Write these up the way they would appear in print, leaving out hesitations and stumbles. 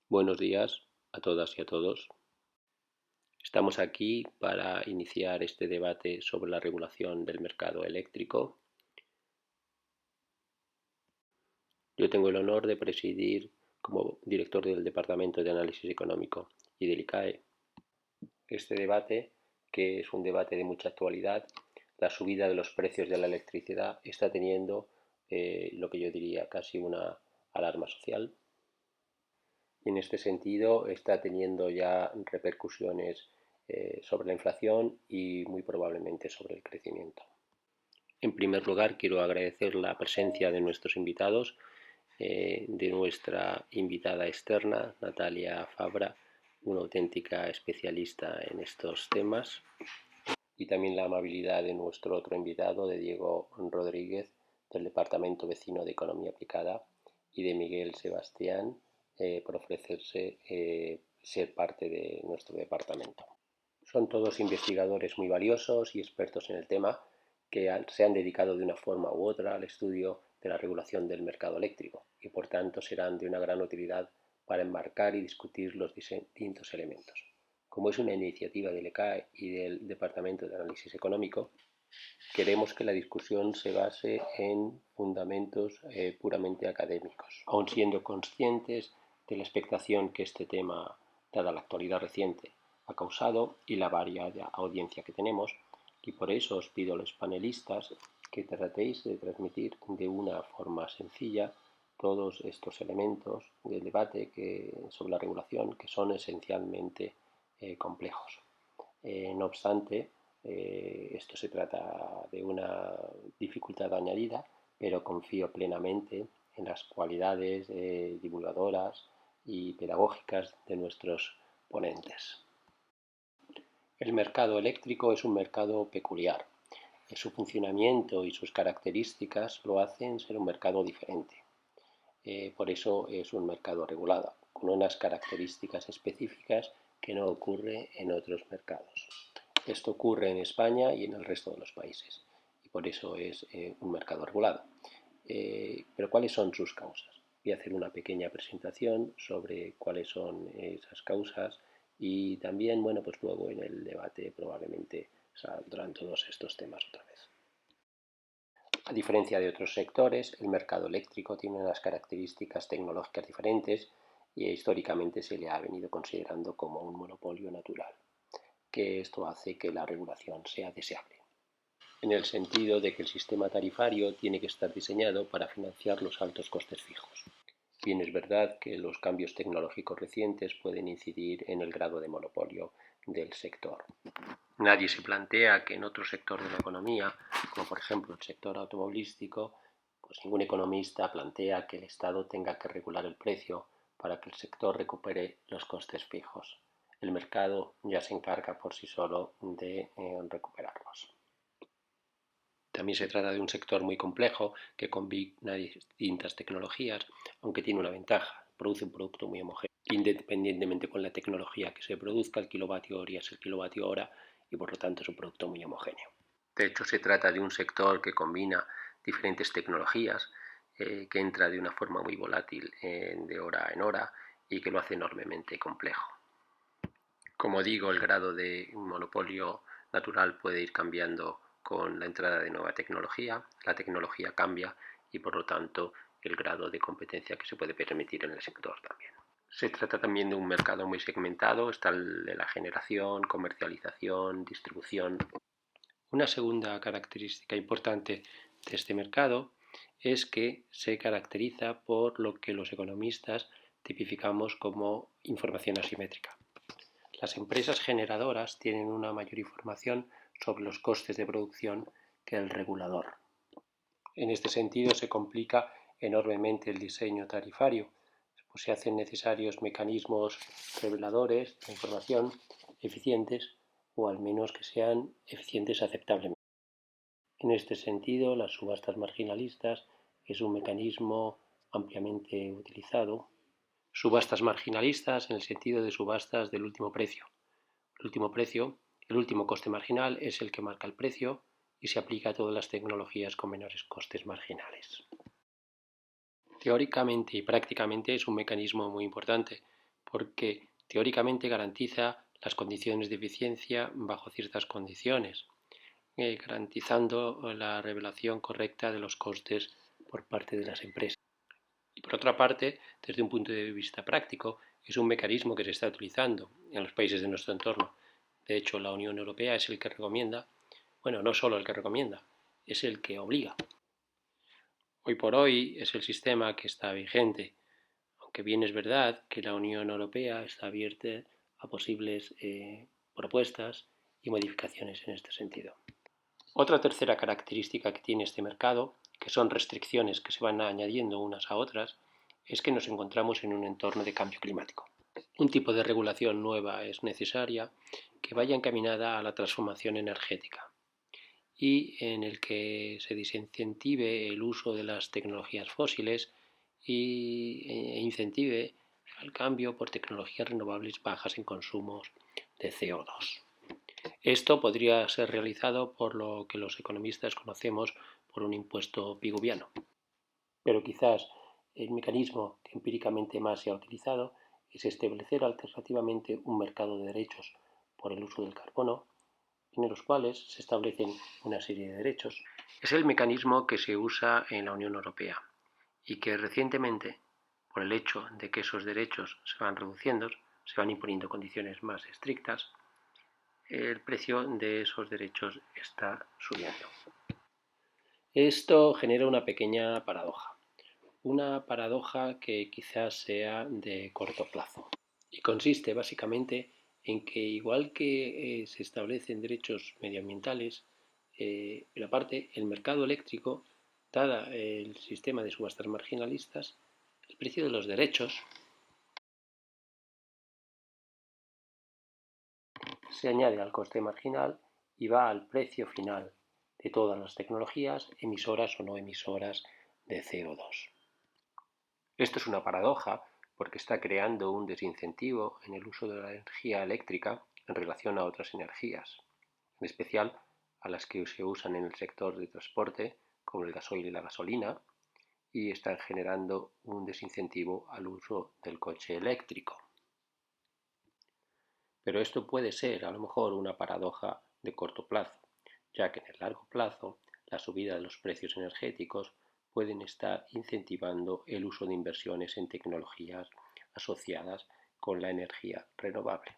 Buenos días a todas y a todos. Estamos aquí para iniciar este debate sobre la regulación del mercado eléctrico. Yo tengo el honor de presidir como director del Departamento de Análisis Económico y del ICAE este debate, que es un debate de mucha actualidad. La subida de los precios de la electricidad está teniendo lo que yo diría casi una alarma social. Y en este sentido está teniendo ya repercusiones sobre la inflación y muy probablemente sobre el crecimiento. En primer lugar, quiero agradecer la presencia de nuestros invitados, de nuestra invitada externa, Natalia Fabra, una auténtica especialista en estos temas, y también la amabilidad de nuestro otro invitado, de Diego Rodríguez, del Departamento Vecino de Economía Aplicada, y de Miguel Sebastián, por ofrecerse ser parte de nuestro departamento. Son todos investigadores muy valiosos y expertos en el tema que se han dedicado de una forma u otra al estudio de la regulación del mercado eléctrico y por tanto serán de una gran utilidad para enmarcar y discutir los distintos elementos. Como es una iniciativa del ECAE y del Departamento de Análisis Económico, queremos que la discusión se base en fundamentos puramente académicos, aun siendo conscientes de la expectación que este tema, dada la actualidad reciente, ha causado y la variada audiencia que tenemos, y por eso os pido a los panelistas que tratéis de transmitir de una forma sencilla todos estos elementos del debate sobre la regulación, que son esencialmente complejos. No obstante, esto se trata de una dificultad añadida, pero confío plenamente en las cualidades divulgadoras y pedagógicas de nuestros ponentes. El mercado eléctrico es un mercado peculiar. Su funcionamiento y sus características lo hacen ser un mercado diferente. Por eso es un mercado regulado, con unas características específicas que no ocurre en otros mercados. Esto ocurre en España y en el resto de los países, y por eso es un mercado regulado. Pero ¿cuáles son sus causas? Voy a hacer una pequeña presentación sobre cuáles son esas causas y también, bueno, pues luego en el debate probablemente saldrán todos estos temas otra vez. A diferencia de otros sectores, el mercado eléctrico tiene unas características tecnológicas diferentes y históricamente se le ha venido considerando como un monopolio natural, que esto hace que la regulación sea deseable, en el sentido de que el sistema tarifario tiene que estar diseñado para financiar los altos costes fijos. Bien, es verdad que los cambios tecnológicos recientes pueden incidir en el grado de monopolio del sector. Nadie se plantea que en otro sector de la economía, como por ejemplo el sector automovilístico, pues ningún economista plantea que el Estado tenga que regular el precio para que el sector recupere los costes fijos. El mercado ya se encarga por sí solo de recuperarlos. También se trata de un sector muy complejo que combina distintas tecnologías, aunque tiene una ventaja: produce un producto muy homogéneo. Independientemente con la tecnología que se produzca, el kilovatio hora es el kilovatio hora y por lo tanto es un producto muy homogéneo. De hecho, se trata de un sector que combina diferentes tecnologías, que entra de una forma muy volátil de hora en hora y que lo hace enormemente complejo. Como digo, el grado de monopolio natural puede ir cambiando con la entrada de nueva tecnología. La tecnología cambia y por lo tanto el grado de competencia que se puede permitir en el sector también. Se trata también de un mercado muy segmentado, está el de la generación, comercialización, distribución. Una segunda característica importante de este mercado es que se caracteriza por lo que los economistas tipificamos como información asimétrica. Las empresas generadoras tienen una mayor información sobre los costes de producción que el regulador. En este sentido se complica enormemente el diseño tarifario, pues se hacen necesarios mecanismos reveladores de información eficientes, o al menos que sean eficientes aceptablemente. En este sentido, las subastas marginalistas es un mecanismo ampliamente utilizado. Subastas marginalistas en el sentido de subastas del último precio. El último coste marginal es el que marca el precio y se aplica a todas las tecnologías con menores costes marginales. Teóricamente y prácticamente es un mecanismo muy importante, porque teóricamente garantiza las condiciones de eficiencia bajo ciertas condiciones, garantizando la revelación correcta de los costes por parte de las empresas. Y por otra parte, desde un punto de vista práctico, es un mecanismo que se está utilizando en los países de nuestro entorno. De hecho, la Unión Europea es el que recomienda, bueno, no solo el que recomienda, es el que obliga. Hoy por hoy es el sistema que está vigente, aunque bien es verdad que la Unión Europea está abierta a posibles propuestas y modificaciones en este sentido. Otra tercera característica que tiene este mercado, que son restricciones que se van añadiendo unas a otras, es que nos encontramos en un entorno de cambio climático. Un tipo de regulación nueva es necesaria que vaya encaminada a la transformación energética y en el que se desincentive el uso de las tecnologías fósiles e incentive al cambio por tecnologías renovables bajas en consumos de CO2. Esto podría ser realizado por lo que los economistas conocemos por un impuesto piguviano. Pero quizás el mecanismo que empíricamente más se ha utilizado es establecer alternativamente un mercado de derechos por el uso del carbono, en los cuales se establecen una serie de derechos. Es el mecanismo que se usa en la Unión Europea y que recientemente, por el hecho de que esos derechos se van reduciendo, se van imponiendo condiciones más estrictas, el precio de esos derechos está subiendo. Esto genera una pequeña paradoja que quizás sea de corto plazo y consiste básicamente en que igual que se establecen derechos medioambientales, pero aparte el mercado eléctrico, dada el sistema de subastas marginalistas, el precio de los derechos se añade al coste marginal y va al precio final de todas las tecnologías, emisoras o no emisoras de CO2. Esto es una paradoja porque está creando un desincentivo en el uso de la energía eléctrica en relación a otras energías, en especial a las que se usan en el sector de transporte, como el gasoil y la gasolina, y están generando un desincentivo al uso del coche eléctrico. Pero esto puede ser a lo mejor una paradoja de corto plazo, ya que en el largo plazo la subida de los precios energéticos pueden estar incentivando el uso de inversiones en tecnologías asociadas con la energía renovable.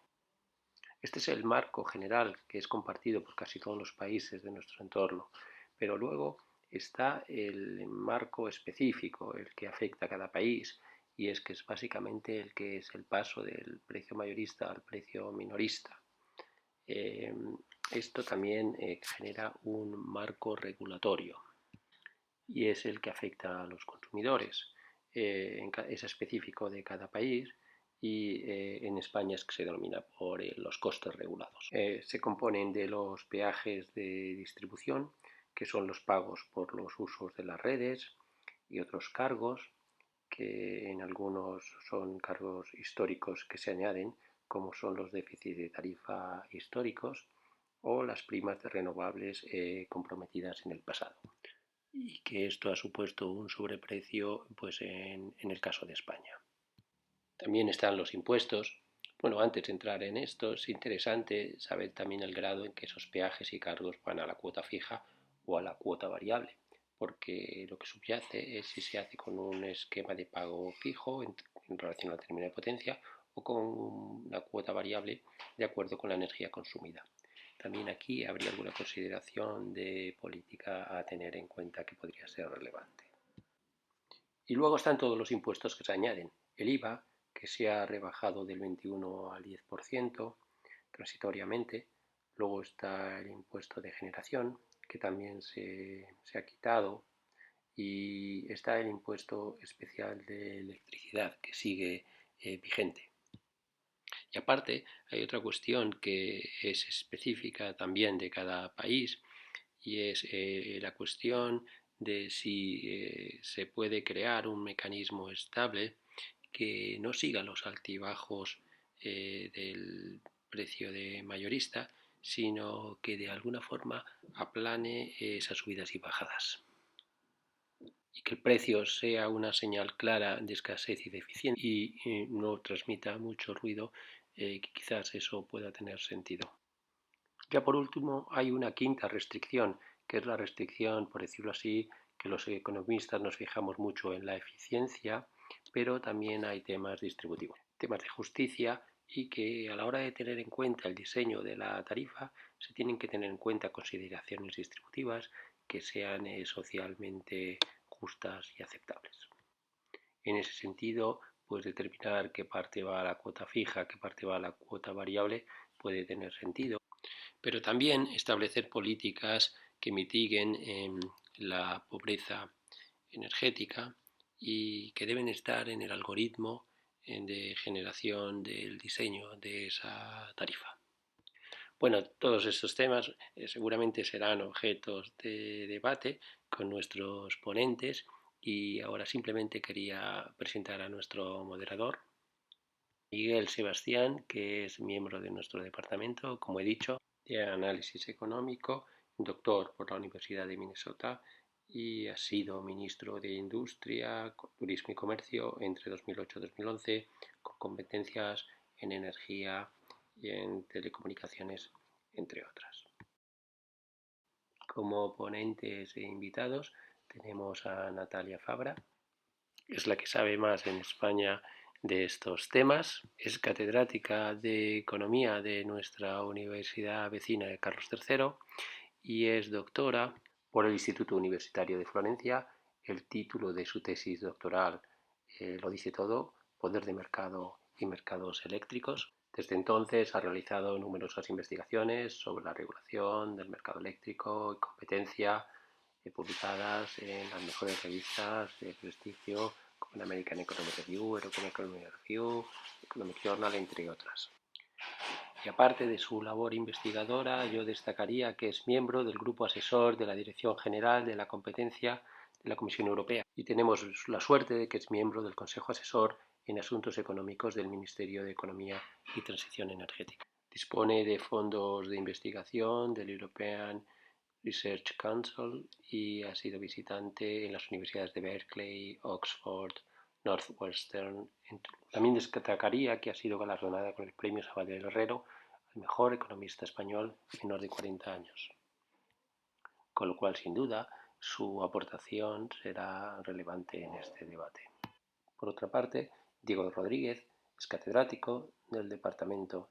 Este es el marco general que es compartido por casi todos los países de nuestro entorno, pero luego está el marco específico, el que afecta a cada país, y es que es básicamente el que es el paso del precio mayorista al precio minorista. Esto también genera un marco regulatorio y es el que afecta a los consumidores. Es específico de cada país y en España es que se denomina por los costes regulados. Se componen de los peajes de distribución, que son los pagos por los usos de las redes, y otros cargos, que en algunos son cargos históricos que se añaden, como son los déficits de tarifa históricos o las primas de renovables comprometidas en el pasado. Y que esto ha supuesto un sobreprecio pues en el caso de España. También están los impuestos. Bueno, antes de entrar en esto, es interesante saber también el grado en que esos peajes y cargos van a la cuota fija o a la cuota variable, porque lo que subyace es si se hace con un esquema de pago fijo en relación al término de potencia o con una cuota variable de acuerdo con la energía consumida. También aquí habría alguna consideración de política a tener en cuenta que podría ser relevante. Y luego están todos los impuestos que se añaden. El IVA, que se ha rebajado del 21 al 10% transitoriamente. Luego está el impuesto de generación, que también se ha quitado. Y está el impuesto especial de electricidad, que sigue vigente. Y aparte hay otra cuestión que es específica también de cada país y es la cuestión de si se puede crear un mecanismo estable que no siga los altibajos del precio de mayorista, sino que de alguna forma aplane esas subidas y bajadas. y que el precio sea una señal clara de escasez y de eficiencia y no transmita mucho ruido, quizás eso pueda tener sentido. Ya por último, hay una quinta restricción, que es la restricción, por decirlo así, que los economistas nos fijamos mucho en la eficiencia, pero también hay temas distributivos, temas de justicia, y que a la hora de tener en cuenta el diseño de la tarifa se tienen que tener en cuenta consideraciones distributivas que sean socialmente justas y aceptables. En ese sentido, pues determinar qué parte va a la cuota fija, qué parte va a la cuota variable puede tener sentido, pero también establecer políticas que mitiguen la pobreza energética y que deben estar en el algoritmo de generación del diseño de esa tarifa. Bueno, todos estos temas seguramente serán objetos de debate con nuestros ponentes y ahora simplemente quería presentar a nuestro moderador, Miguel Sebastián, que es miembro de nuestro departamento, como he dicho, de análisis económico, doctor por la Universidad de Minnesota y ha sido ministro de Industria, Turismo y Comercio entre 2008 y 2011 con competencias en energía y en telecomunicaciones, entre otras. Como ponentes e invitados tenemos a Natalia Fabra, es la que sabe más en España de estos temas. Es catedrática de Economía de nuestra universidad vecina de Carlos III y es doctora por el Instituto Universitario de Florencia. El título de su tesis doctoral lo dice todo: Poder de mercado y mercados eléctricos. Desde entonces ha realizado numerosas investigaciones sobre la regulación del mercado eléctrico y competencia, publicadas en las mejores revistas de prestigio como American Economic Review, European Economic Review, Economic Journal, entre otras. Y aparte de su labor investigadora, yo destacaría que es miembro del Grupo Asesor de la Dirección General de la Competencia de la Comisión Europea y tenemos la suerte de que es miembro del Consejo Asesor en Asuntos Económicos del Ministerio de Economía y Transición Energética. Dispone de fondos de investigación del European Research Council y ha sido visitante en las universidades de Berkeley, Oxford, Northwestern. También destacaría que ha sido galardonada con el Premio Sabadell Herrero al mejor economista español menor de 40 años. Con lo cual, sin duda, su aportación será relevante en este debate. Por otra parte, Diego Rodríguez es catedrático del departamento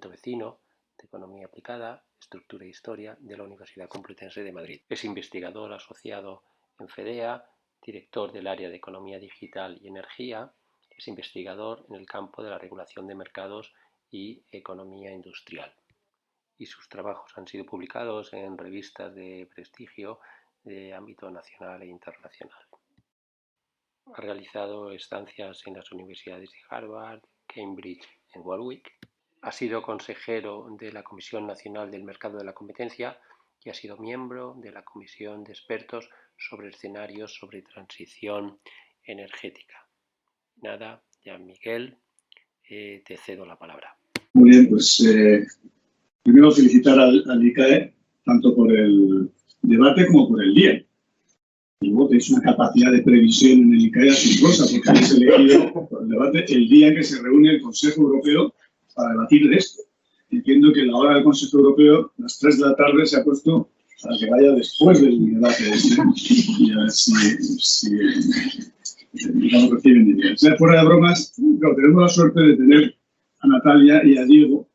vecino de Economía Aplicada, Estructura e Historia de la Universidad Complutense de Madrid. Es investigador asociado en FEDEA, director del área de Economía Digital y Energía, es investigador en el campo de la regulación de mercados y economía industrial. Y sus trabajos han sido publicados en revistas de prestigio de ámbito nacional e internacional. Ha realizado estancias en las universidades de Harvard, Cambridge y Warwick. Ha sido consejero de la Comisión Nacional del Mercado de la Competencia y ha sido miembro de la Comisión de Expertos sobre Escenarios sobre Transición Energética. Nada, ya Miguel, te cedo la palabra. Muy bien, pues primero felicitar al ICAE tanto por el debate como por el día. Y luego tenéis una capacidad de previsión en el ICAE asombrosa, porque habéis elegido el debate el día en que se reúne el Consejo Europeo para debatir de esto. Entiendo que la hora del Consejo Europeo, a las 3 de la tarde, se ha puesto para que vaya después del debate este. Y a ver si digamos, reciben ideas. O sea, fuera de bromas, claro, tenemos la suerte de tener a Natalia y a Diego.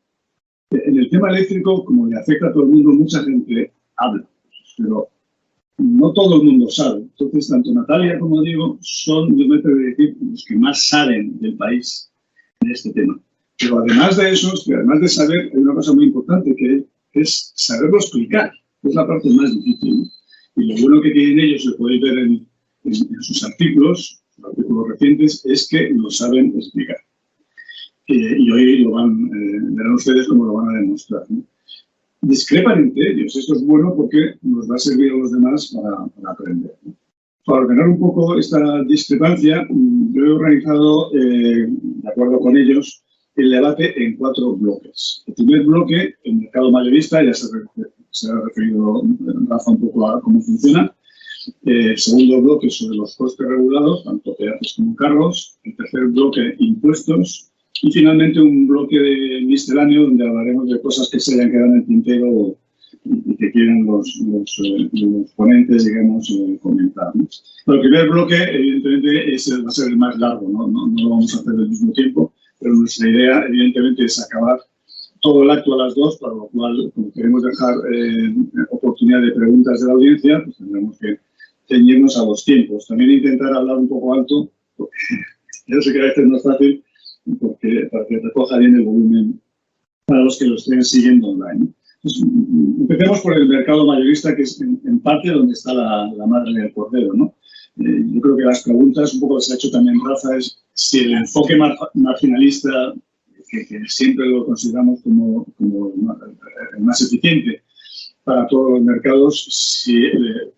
En el tema eléctrico, como le afecta a todo el mundo, mucha gente habla, pero no todo el mundo sabe. Entonces, tanto Natalia como Diego son, yo me atrevo a decir, los que más saben del país en este tema. Pero además de eso, además de saber, hay una cosa muy importante que es saberlo explicar, que es la parte más difícil, ¿no? Y lo bueno que tienen ellos, lo podéis ver en sus artículos recientes, es que lo saben explicar. Y hoy lo verán ustedes cómo lo van a demostrar, ¿no? Discrepan entre ellos. Esto es bueno porque nos va a servir a los demás para aprender, ¿no? Para ordenar un poco esta discrepancia, yo he organizado, de acuerdo con ellos, el debate en 4 bloques. El primer bloque, el mercado mayorista, ya se ha referido Rafa un poco a cómo funciona. El segundo bloque sobre los costes regulados, tanto peajes como carros. El tercer bloque, impuestos. Y finalmente un bloque de misceláneo donde hablaremos de cosas que se hayan quedado en el tintero y que quieren los ponentes, digamos, comentar, ¿no? Bueno, el primer bloque, evidentemente, va a ser el más largo, ¿no? No lo vamos a hacer al mismo tiempo, pero nuestra idea, evidentemente, es acabar todo el acto a las 2, para lo cual, como queremos dejar oportunidad de preguntas de la audiencia, pues tendremos que ceñirnos a los tiempos. También intentar hablar un poco alto, porque yo sé que a veces no es fácil, para que recoja bien el volumen para los que lo estén siguiendo online, ¿no? Pues, empecemos por el mercado mayorista, que es en parte donde está la madre del cordero, ¿no? Yo creo que las preguntas, un poco las ha hecho también Rafa, es si el enfoque marginalista, que siempre lo consideramos como el más eficiente para todos los mercados, si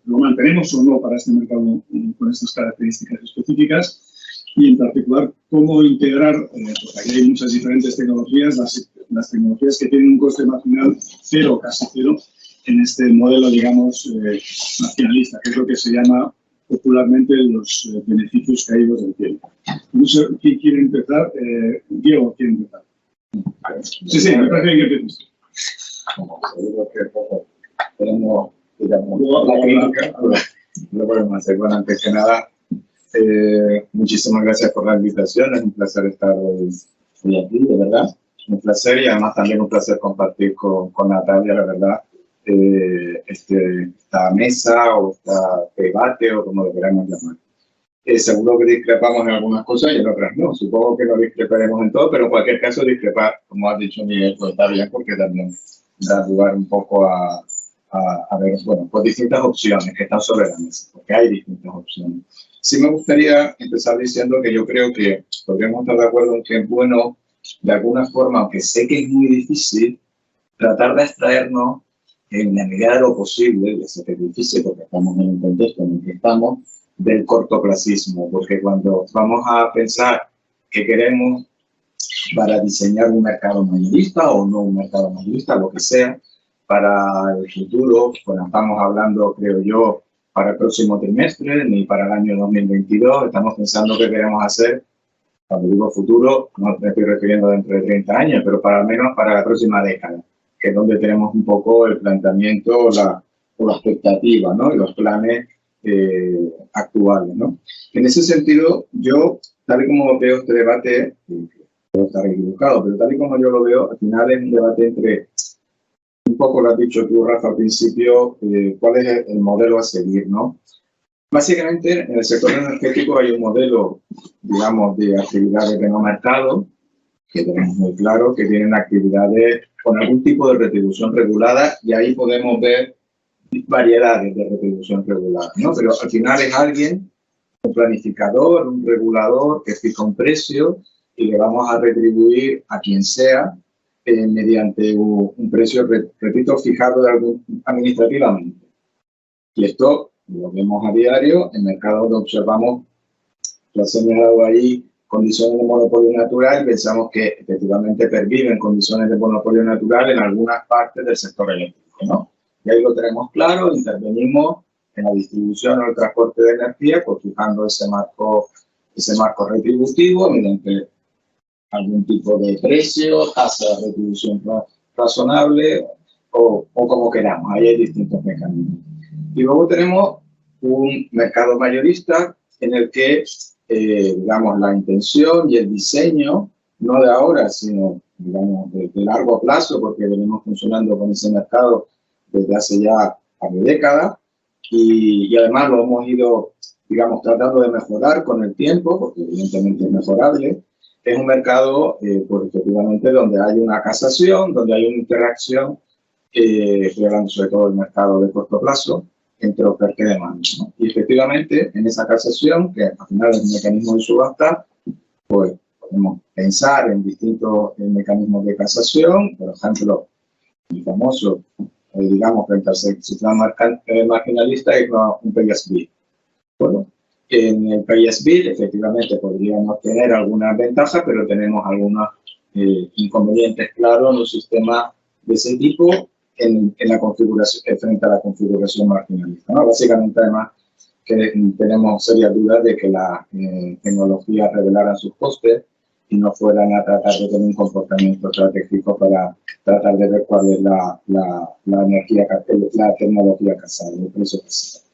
lo mantenemos o no para este mercado con estas características específicas. Y en particular, cómo integrar, porque aquí hay muchas diferentes tecnologías, las tecnologías que tienen un coste marginal cero, casi cero, en este modelo, digamos, marginalista, que es lo que se llama popularmente los beneficios caídos del tiempo. No sé quién quiere empezar. Diego quiere empezar. Sí, me parece bien que empieces. Seguro que tenemos, digamos, la crítica. No podemos hacer. Bueno, antes que nada, muchísimas gracias por la invitación. Es un placer estar hoy aquí, de verdad. Un placer, y además también un placer compartir con Natalia, la verdad, esta mesa o este debate, o como lo queramos llamar. Seguro que discrepamos en algunas cosas y en otras no. Supongo que no discreparemos en todo, pero en cualquier caso discrepar, como has dicho Miguel, pues está bien, porque también da lugar un poco a ver, bueno, pues distintas opciones que están sobre la mesa, porque hay distintas opciones. Sí me gustaría empezar diciendo que yo creo que podríamos estar de acuerdo en que es bueno, de alguna forma, aunque sé que es muy difícil, tratar de extraernos en la medida de lo posible, ya sé que es difícil porque estamos en un contexto en el que estamos, del cortoplacismo, porque cuando vamos a pensar que queremos para diseñar un mercado mayorista o no un mercado mayorista, lo que sea, para el futuro, bueno, estamos hablando, creo yo, para el próximo trimestre, ni para el año 2022, estamos pensando qué queremos hacer. Cuando digo futuro, no me estoy refiriendo dentro de 30 años, pero para al menos para la próxima década, que es donde tenemos un poco el planteamiento o la expectativa, ¿no? Y los planes actuales, ¿no? En ese sentido, yo, tal y como veo este debate, puedo estar equivocado, pero tal y como yo lo veo, al final es un debate entre, un poco lo has dicho tú, Rafa, al principio, cuál es el modelo a seguir, ¿no? Básicamente, en el sector energético hay un modelo, digamos, de actividades de no mercado, que tenemos muy claro, que tienen actividades con algún tipo de retribución regulada, y ahí podemos ver variedades de retribución regulada, ¿no? Pero al final es alguien, un planificador, un regulador que fija un precio y le vamos a retribuir a quien sea mediante un precio, repito, fijado administrativamente. Y esto lo vemos a diario en mercados donde observamos, lo has señalado ahí, condiciones de monopolio natural, y pensamos que efectivamente perviven condiciones de monopolio natural en algunas partes del sector eléctrico, ¿no? Y ahí lo tenemos claro, intervenimos en la distribución o el transporte de energía, pues fijando ese marco retributivo mediante algún tipo de precio, tasa de retribución razonable o como queramos. Ahí hay distintos mecanismos. Y luego tenemos un mercado mayorista en el que, digamos, la intención y el diseño, no de ahora, sino, digamos, de largo plazo, porque venimos funcionando con ese mercado desde hace ya varias décadas, y además lo hemos ido, digamos, tratando de mejorar con el tiempo, porque evidentemente es mejorable. Es un mercado, pues efectivamente, donde hay una casación, donde hay una interacción, estoy hablando sobre todo del mercado de corto plazo, entre oferta y demanda, ¿no? Y efectivamente, en esa casación, que al final es un mecanismo de subasta, pues podemos pensar en distintos mecanismos de casación, por ejemplo, el famoso, digamos, frente al sistema marginalista, es un PSB. Bueno, en el PSB, efectivamente, podríamos tener algunas ventajas, pero tenemos algunos inconvenientes claros en un sistema de ese tipo en la configuración, frente a la configuración marginalista, ¿no? Básicamente, además, que tenemos serias dudas de que las tecnologías revelaran sus costes y no fueran a tratar de tener un comportamiento estratégico para tratar de ver cuál es la tecnología casada, el precio casado.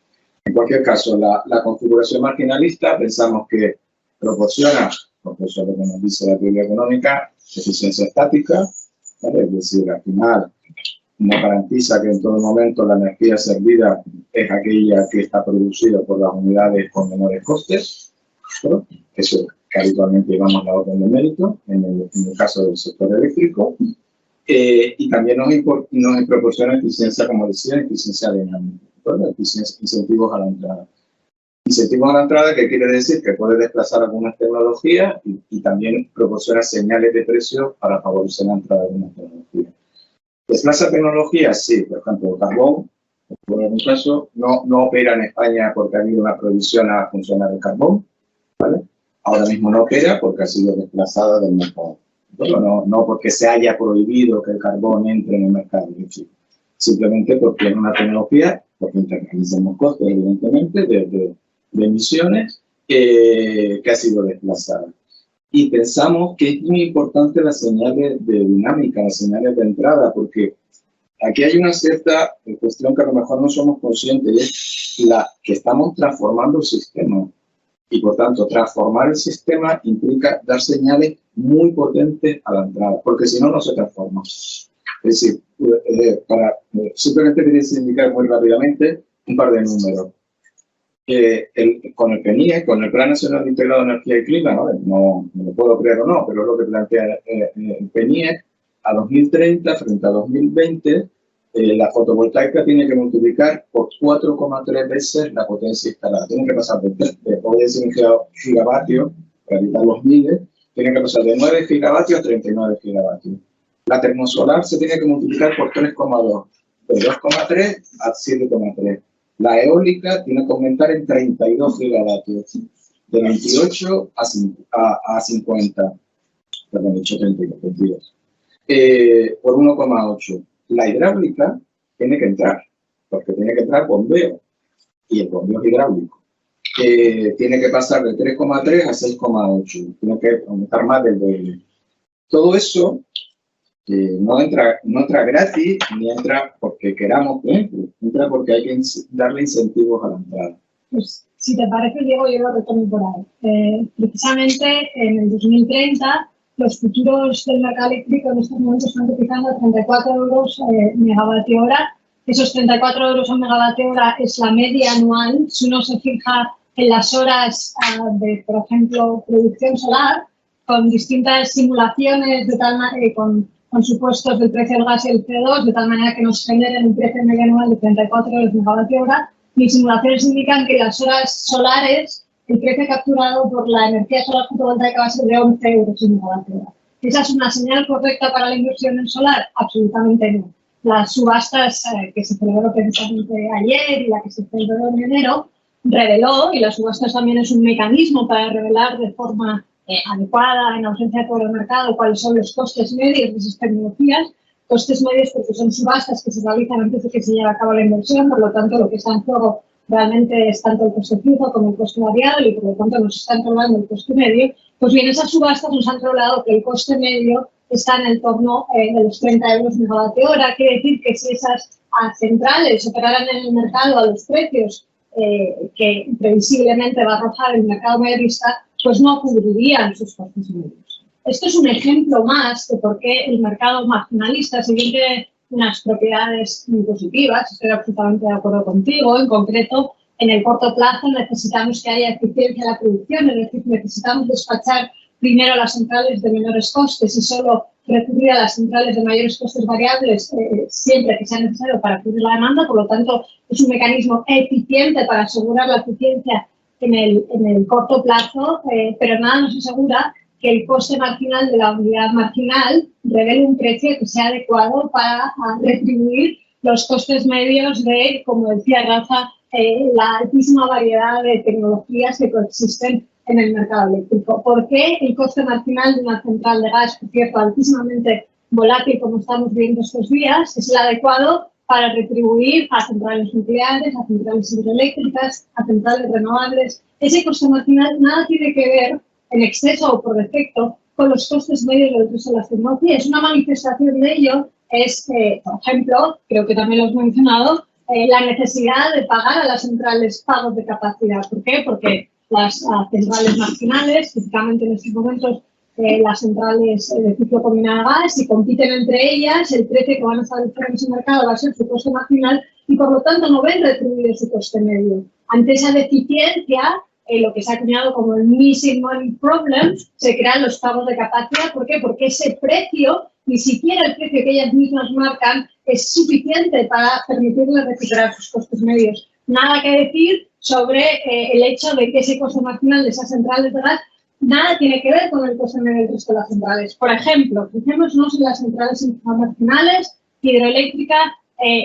En cualquier caso, la configuración marginalista pensamos que proporciona, porque eso es lo que nos dice la teoría económica, eficiencia estática, ¿vale? Es decir, al final no garantiza que en todo momento la energía servida es aquella que está producida por las unidades con menores costes, ¿no? Eso que habitualmente llevamos la orden de mérito en el caso del sector eléctrico, y también nos proporciona eficiencia, como decía, eficiencia dinámica, ¿no? Incentivos a la entrada. Incentivos a la entrada, que quiere decir que puede desplazar algunas tecnologías y también proporciona señales de precio para favorecer la entrada de una tecnología. ¿Desplaza tecnologías? Sí, por ejemplo, el carbón, por un caso, no opera en España porque ha habido una prohibición a funcionar el carbón, ¿vale? Ahora mismo no opera porque ha sido desplazada del mercado. Bueno, no porque se haya prohibido que el carbón entre en el mercado, simplemente porque es una tecnología, porque internalizamos costes, evidentemente, de emisiones, que ha sido desplazada. Y pensamos que es muy importante las señales de dinámica, las señales de entrada, porque aquí hay una cierta cuestión que a lo mejor no somos conscientes, y es que estamos transformando el sistema. Y por tanto, transformar el sistema implica dar señales muy potentes a la entrada, porque si no, no se transforma. Es decir, simplemente quería indicar muy rápidamente un par de números. Con el PNIE, con el Plan Nacional Integrado de Energía y Clima, no me lo puedo creer o no, pero es lo que plantea el PNIE, a 2030 frente a 2020, la fotovoltaica tiene que multiplicar por 4,3 veces la potencia instalada. Tiene que pasar de 1 gigavatios, para evitar los miles, tiene que pasar de 9 gigavatios a 39 gigavatios. La termosolar se tiene que multiplicar por 3,2, de 2,3 a 7,3. La eólica tiene que aumentar en 32 gigavatios, de 28 a 50, perdón, he dicho 32, 22, por 1,8. La hidráulica tiene que entrar, porque tiene que entrar bombeo, y el bombeo es hidráulico. Tiene que pasar de 3,3 a 6,8, tiene que aumentar más del doble. Todo eso no entra gratis, ni entra porque queramos que entre, entra porque hay que darle incentivos a la entrada. Pues, si te parece, Diego, yo lo retomo por ahí. Precisamente en el 2030, los futuros del mercado eléctrico en estos momentos están cotizando a 34 euros megavatio hora. Esos 34 euros a megavatio hora es la media anual. Si uno se fija en las horas de, por ejemplo, producción solar, con distintas simulaciones de tal con supuestos del precio del gas y el CO2, de tal manera que nos generen un precio medio anual de 34 euros megavatio hora. Mis simulaciones indican que las horas solares, el precio capturado por la energía solar fotovoltaica va a ser de 11 euros megavatio hora. ¿Esa es una señal correcta para la inversión en solar? Absolutamente no. Las subastas que se celebró precisamente ayer y la que se celebró en enero reveló, y las subastas también es un mecanismo para revelar de forma adecuada, en ausencia de todo el mercado, cuáles son los costes medios de esas tecnologías, costes medios porque son subastas que se realizan antes de que se lleve a cabo la inversión, por lo tanto lo que está en juego realmente es tanto el coste fijo como el coste variable y por lo tanto nos están revelando el coste medio. Pues bien, esas subastas nos han revelado que el coste medio está en el torno de los 30 euros megavatio hora. Quiere decir que si esas centrales operaran en el mercado a los precios que previsiblemente va a arrojar el mercado mayorista, pues no cubrirían sus costes medios. Esto es un ejemplo más de por qué el mercado marginalista, si bien tiene unas propiedades muy positivas, estoy absolutamente de acuerdo contigo, en concreto, en el corto plazo necesitamos que haya eficiencia en la producción, es decir, necesitamos despachar primero las centrales de menores costes y solo recurrir a las centrales de mayores costes variables siempre que sea necesario para cubrir la demanda, por lo tanto es un mecanismo eficiente para asegurar la eficiencia en el corto plazo, pero nada nos asegura que el coste marginal de la unidad marginal revele un precio que sea adecuado para retribuir los costes medios de, como decía Rafa, la altísima variedad de tecnologías que coexisten en el mercado eléctrico. ¿Por qué el coste marginal de una central de gas, por cierto, altísimamente volátil como estamos viendo estos días, es el adecuado? para retribuir a centrales nucleares, a centrales hidroeléctricas, a centrales renovables. Ese coste marginal nada tiene que ver, en exceso o por defecto, con los costes medios del uso de las tecnologías. Una manifestación de ello es, por ejemplo, creo que también lo has mencionado, la necesidad de pagar a las centrales pagos de capacidad. ¿Por qué? Porque las centrales marginales, típicamente en estos momentos las centrales de ciclo combinado de gas, si compiten entre ellas, el precio que van a establecer en ese mercado va a ser su coste marginal y por lo tanto no ven retribuido su coste medio. Ante esa deficiencia, lo que se ha acuñado como el missing money problem, se crean los pagos de capacidad. ¿Por qué? Porque ese precio, ni siquiera el precio que ellas mismas marcan, es suficiente para permitirles recuperar sus costes medios. Nada que decir sobre el hecho de que ese coste marginal de esas centrales de gas nada tiene que ver con el coste medio del resto de las centrales. Por ejemplo, fijémonos en las centrales marginales, hidroeléctrica,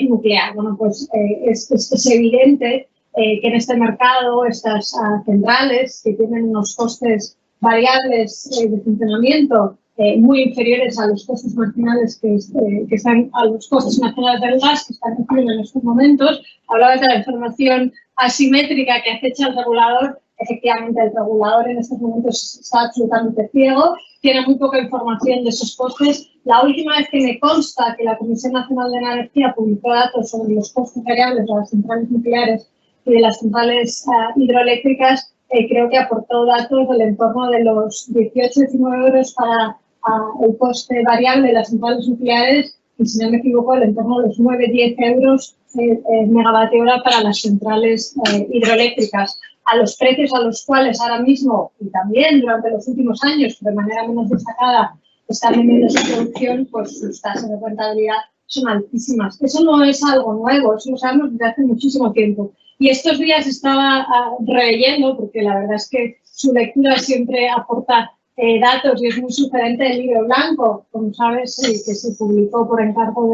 nuclear. Bueno, pues es evidente que en este mercado estas centrales que tienen unos costes variables de funcionamiento muy inferiores a los costes marginales que están a los costes nacionales del gas que están recibiendo en estos momentos. Hablabas de la información asimétrica que acecha el regulador. Efectivamente, el regulador en estos momentos está absolutamente ciego, tiene muy poca información de esos costes. La última vez que me consta que la Comisión Nacional de Energía publicó datos sobre los costes variables de las centrales nucleares y de las centrales hidroeléctricas, creo que aportó datos del entorno de los 18-19 euros para el coste variable de las centrales nucleares y, si no me equivoco, el entorno de los 9-10 euros megavatio hora para las centrales hidroeléctricas. A los precios a los cuales ahora mismo y también durante los últimos años, de manera menos destacada, están vendiendo su producción, pues sus tasas de rentabilidad son altísimas. Eso no es algo nuevo, eso lo sabemos desde hace muchísimo tiempo. Y estos días estaba releyendo, porque la verdad es que su lectura siempre aporta datos y es muy sugerente del libro blanco, como sabes, que se publicó por encargo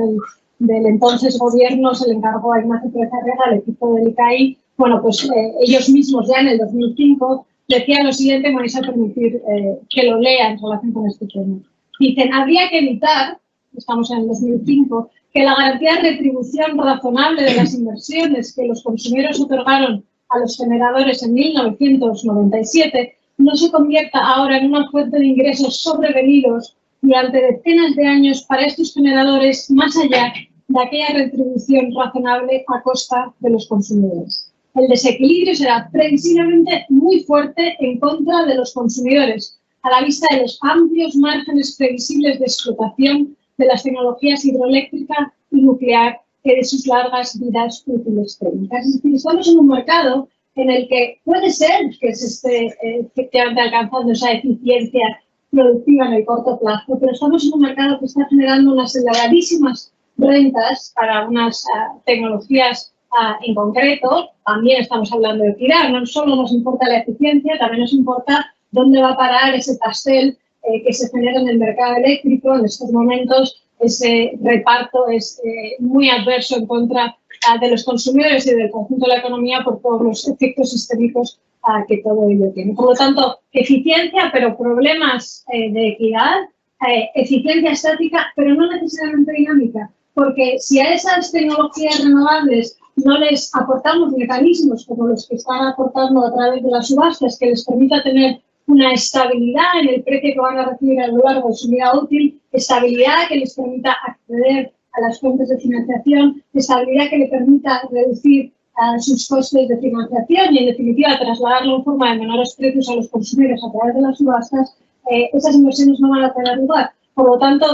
del entonces gobierno, se le encargó a Ignacio Pérez Arriaga, al equipo del ICAI. Bueno, pues ellos mismos ya en el 2005 decían lo siguiente, me vais a permitir que lo lea en relación con este tema. Dicen, habría que evitar, estamos en el 2005, que la garantía de retribución razonable de las inversiones que los consumidores otorgaron a los generadores en 1997 no se convierta ahora en una fuente de ingresos sobrevenidos durante decenas de años para estos generadores más allá de aquella retribución razonable a costa de los consumidores. El desequilibrio será previsiblemente muy fuerte en contra de los consumidores, a la vista de los amplios márgenes previsibles de explotación de las tecnologías hidroeléctrica y nuclear que de sus largas vidas útiles técnicas. Es decir, estamos en un mercado en el que puede ser que se esté efectivamente alcanzando esa eficiencia productiva en el corto plazo, pero estamos en un mercado que está generando unas elevadísimas rentas para unas tecnologías en concreto. También estamos hablando de equidad, no solo nos importa la eficiencia, también nos importa dónde va a parar ese pastel que se genera en el mercado eléctrico. En estos momentos ese reparto es muy adverso en contra de los consumidores y del conjunto de la economía por todos los efectos sistémicos que todo ello tiene. Por lo tanto, eficiencia, pero problemas de equidad, eficiencia estática, pero no necesariamente dinámica, porque si a esas tecnologías renovables no les aportamos mecanismos como los que están aportando a través de las subastas que les permita tener una estabilidad en el precio que van a recibir a lo largo de su vida útil, estabilidad que les permita acceder a las fuentes de financiación, estabilidad que le permita reducir sus costes de financiación y, en definitiva, trasladarlo en forma de menores precios a los consumidores a través de las subastas, esas inversiones no van a tener lugar. Por lo tanto,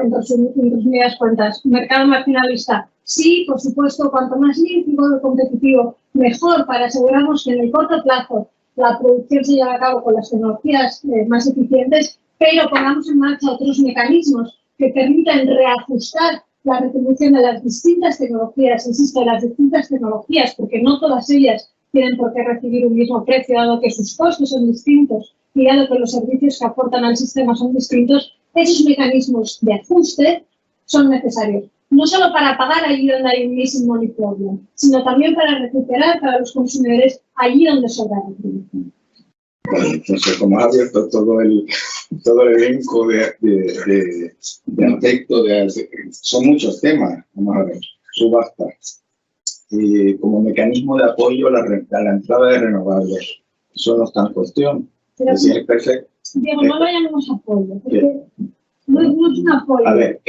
en resumidas cuentas, mercado marginalista, sí, por supuesto, cuanto más limpio y competitivo, mejor, para asegurarnos que en el corto plazo la producción se lleva a cabo con las tecnologías más eficientes, pero pongamos en marcha otros mecanismos que permitan reajustar la retribución de las distintas tecnologías, insisto, de las distintas tecnologías, porque no todas ellas tienen por qué recibir un mismo precio, dado que sus costos son distintos y dado que los servicios que aportan al sistema son distintos. Esos mecanismos de ajuste son necesarios, no solo para pagar allí donde hay un missing money problem, sino también para recuperar para los consumidores allí donde sobra retribución. Bueno, entonces, como has abierto todo el elenco de aspectos, son muchos temas, vamos a ver. subastas como mecanismo de apoyo a la entrada de renovables. Eso no está en cuestión. Pero Es decir, perfecto. Diego, no lo llamemos apoyo, porque no es un apoyo. A ver,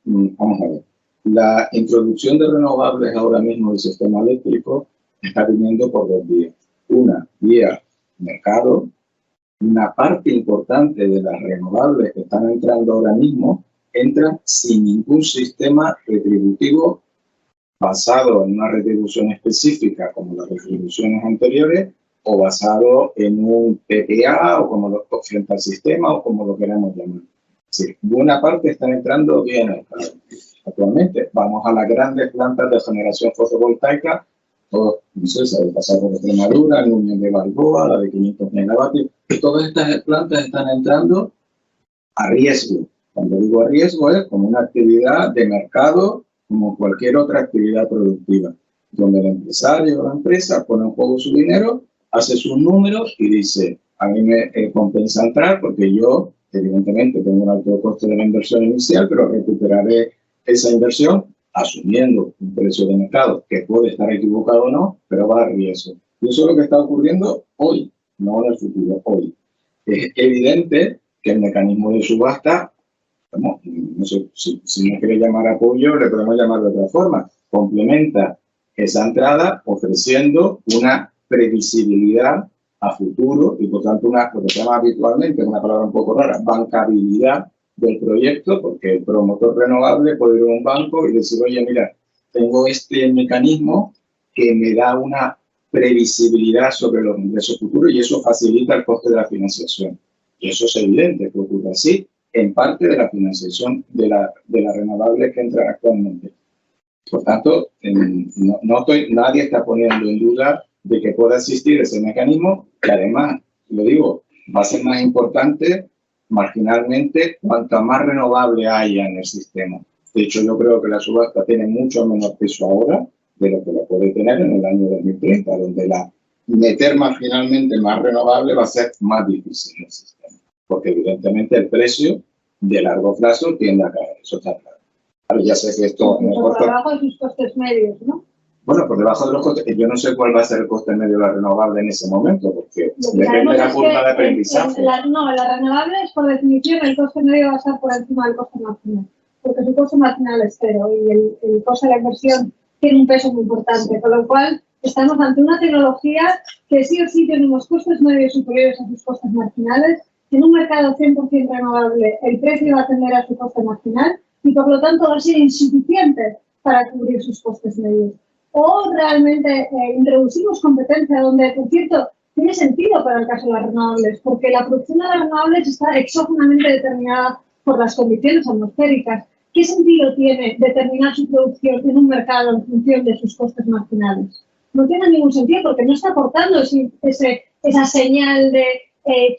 vamos a ver. La introducción de renovables ahora mismo del sistema eléctrico está viniendo por dos vías. Una vía mercado. Una parte importante de las renovables que están entrando ahora mismo entran sin ningún sistema retributivo basado en una retribución específica como las retribuciones anteriores o basado en un PPA o como lo frente al sistema o como lo queramos llamar. Sí, buena parte están entrando bien actualmente. Vamos a las grandes plantas de generación fotovoltaica, todos, no sé, se ha pasado por Extremadura, la Unión de Balboa, la de 500 megavatios. Todas estas plantas están entrando a riesgo. Cuando digo a riesgo es como una actividad de mercado, como cualquier otra actividad productiva, donde el empresario o la empresa pone en juego su dinero, hace sus números y dice, a mí me compensa entrar porque yo, evidentemente, tengo un alto coste de la inversión inicial, pero recuperaré esa inversión asumiendo un precio de mercado que puede estar equivocado o no, pero va a riesgo. Y eso es lo que está ocurriendo hoy, no en el futuro, hoy. Es evidente que el mecanismo de subasta, no sé, si no quiere llamar apoyo, le podemos llamar de otra forma, complementa esa entrada ofreciendo una previsibilidad a futuro y por tanto lo que se llama habitualmente, una palabra un poco rara, bancabilidad del proyecto, porque el promotor renovable puede ir a un banco y decir, oye, mira, tengo este mecanismo que me da una previsibilidad sobre los ingresos futuros y eso facilita el coste de la financiación. Y eso es evidente que ocurre así en parte de la financiación de las renovables que entran actualmente. Por tanto, nadie está poniendo en duda de que pueda existir ese mecanismo, que además, lo digo, va a ser más importante marginalmente cuanto más renovable haya en el sistema. De hecho, yo creo que la subasta tiene mucho menos peso ahora de lo que la puede tener en el año 2030, donde meter marginalmente más renovable va a ser más difícil en el sistema, porque evidentemente el precio de largo plazo tiende a caer, eso está claro. Claro, ya sé que esto... Por debajo de sus costes medios, ¿no? Bueno, por debajo de los costes, yo no sé cuál va a ser el coste medio de la renovable en ese momento, porque depende de la curva de aprendizaje. La renovable es, por definición, el coste medio va a estar por encima del coste marginal, porque su coste marginal es cero y el coste de la inversión tiene un peso muy importante, con lo cual estamos ante una tecnología que sí o sí tiene unos costes medios superiores a sus costes marginales. En un mercado 100% renovable, el precio va a tender a su coste marginal y, por lo tanto, va a ser insuficiente para cubrir sus costes medios. O realmente introducimos competencia donde, por cierto, tiene sentido para el caso de las renovables, porque la producción de las renovables está exógenamente determinada por las condiciones atmosféricas. ¿Qué sentido tiene determinar su producción en un mercado en función de sus costes marginales? No tiene ningún sentido porque no está aportando esa señal de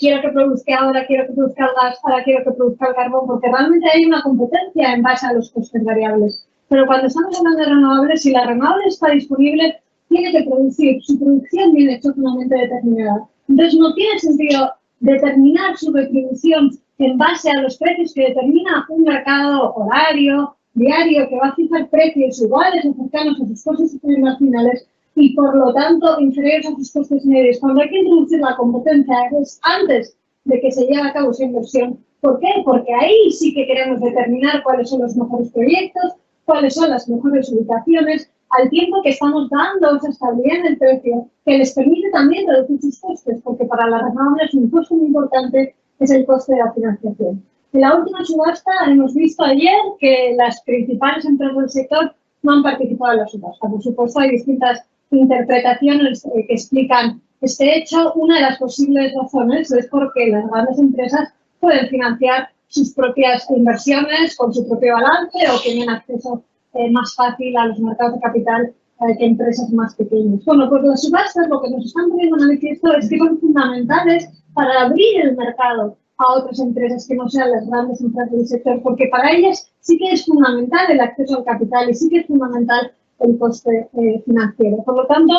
quiero que produzca ahora, quiero que produzca el gas, ahora quiero que produzca el carbón, porque realmente hay una competencia en base a los costes variables. Pero cuando estamos hablando de renovables, si la renovable está disponible, tiene que producir. Su producción viene exógenamente determinada. Entonces, no tiene sentido determinar su retribución en base a los precios que determina un mercado horario, diario, que va a fijar precios iguales o cercanos a sus costes marginales y, por lo tanto, inferiores a sus costes medios. Cuando hay que introducir la competencia es antes de que se lleve a cabo esa inversión. ¿Por qué? Porque ahí sí que queremos determinar cuáles son los mejores proyectos, cuáles son las mejores ubicaciones, al tiempo que estamos dando esa estabilidad en el precio, que les permite también reducir sus costes, porque para las renovables un coste muy importante es el coste de la financiación. En la última subasta hemos visto ayer que las principales empresas del sector no han participado en la subasta. Por supuesto, hay distintas interpretaciones que explican este hecho. Una de las posibles razones es porque las grandes empresas pueden financiar sus propias inversiones con su propio balance o tienen acceso más fácil a los mercados de capital que empresas más pequeñas. Bueno, pues las subastas lo que nos están poniendo en manifiesto es que son fundamentales para abrir el mercado a otras empresas que no sean las grandes empresas del sector, porque para ellas sí que es fundamental el acceso al capital y sí que es fundamental el coste financiero. Por lo tanto,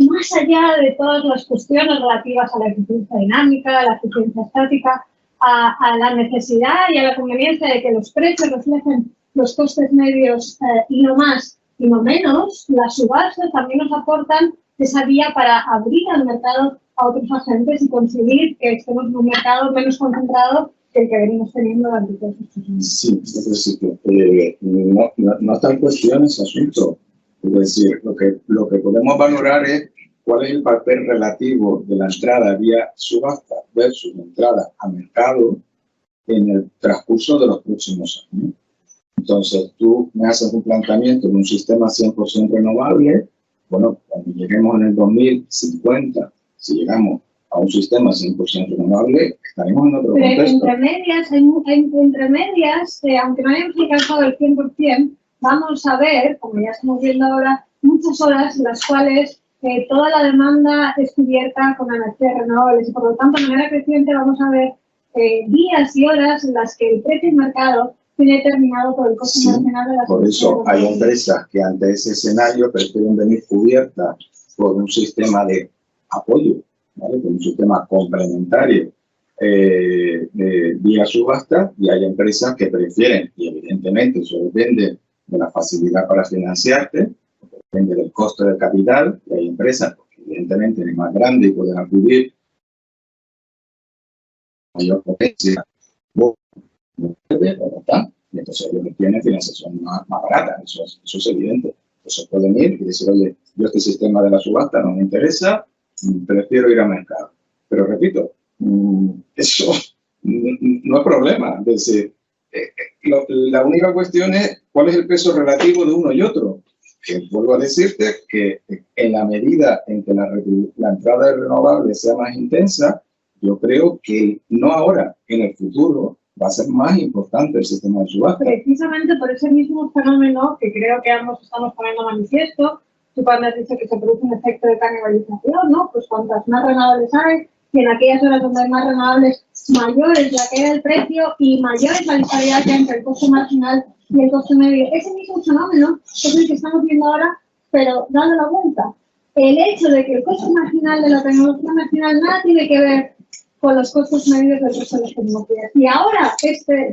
más allá de todas las cuestiones relativas a la eficiencia dinámica, a la eficiencia estática, a la necesidad y a la conveniencia de que los precios reflejen los costes medios y no más y no menos, las subastas también nos aportan esa vía para abrir al mercado a otros agentes y conseguir que estemos en un mercado menos concentrado que el que venimos teniendo durante todos estos años. Sí, es decir, no está en cuestión ese asunto. Es decir, lo que podemos valorar es cuál es el papel relativo de la entrada vía subasta versus la entrada a mercado en el transcurso de los próximos años. Entonces, tú me haces un planteamiento de un sistema 100% renovable. Bueno, cuando lleguemos en el 2050, si llegamos a un sistema 100% renovable, estaremos en otro contexto. Entre medias, aunque no hayamos alcanzado el 100%, vamos a ver, como ya estamos viendo ahora, muchas horas en las cuales toda la demanda es cubierta con energías renovables y por lo tanto, de manera creciente, vamos a ver días y horas en las que el precio del mercado tiene determinado por el coste marginal de las por eso hay empresas que ante ese escenario prefieren venir cubiertas por un sistema de apoyo, ¿vale? Por un sistema complementario vía subasta, y hay empresas que prefieren, y evidentemente eso depende de la facilidad para financiarte, depende del costo del capital, y hay empresas que evidentemente es más grande y pueden acudir a mayor potencia. Y entonces ellos tienen financiación más barata, eso es evidente. Entonces pueden ir y decir, oye, yo este sistema de la subasta no me interesa, prefiero ir a mercado. Pero repito, eso no es problema. Es decir, la única cuestión es cuál es el peso relativo de uno y otro. Que vuelvo a decirte que en la medida en que la entrada de renovables sea más intensa, yo creo que no ahora, en el futuro, va a ser más importante el sistema de subasta. Precisamente por ese mismo fenómeno que creo que ambos estamos poniendo manifiesto, tú cuando has dicho que se produce un efecto de canibalización, ¿no? Pues cuantas más renovables hay, y en aquellas horas donde hay más renovables, mayor es la caída del precio y mayor es la disparidad que hay entre el coste marginal y el coste medio. Ese mismo fenómeno es el que estamos viendo ahora, pero dando la vuelta. El hecho de que el coste marginal de la tecnología marginal nada tiene que ver con los costos medios del resto de las tecnologías. Y ahora,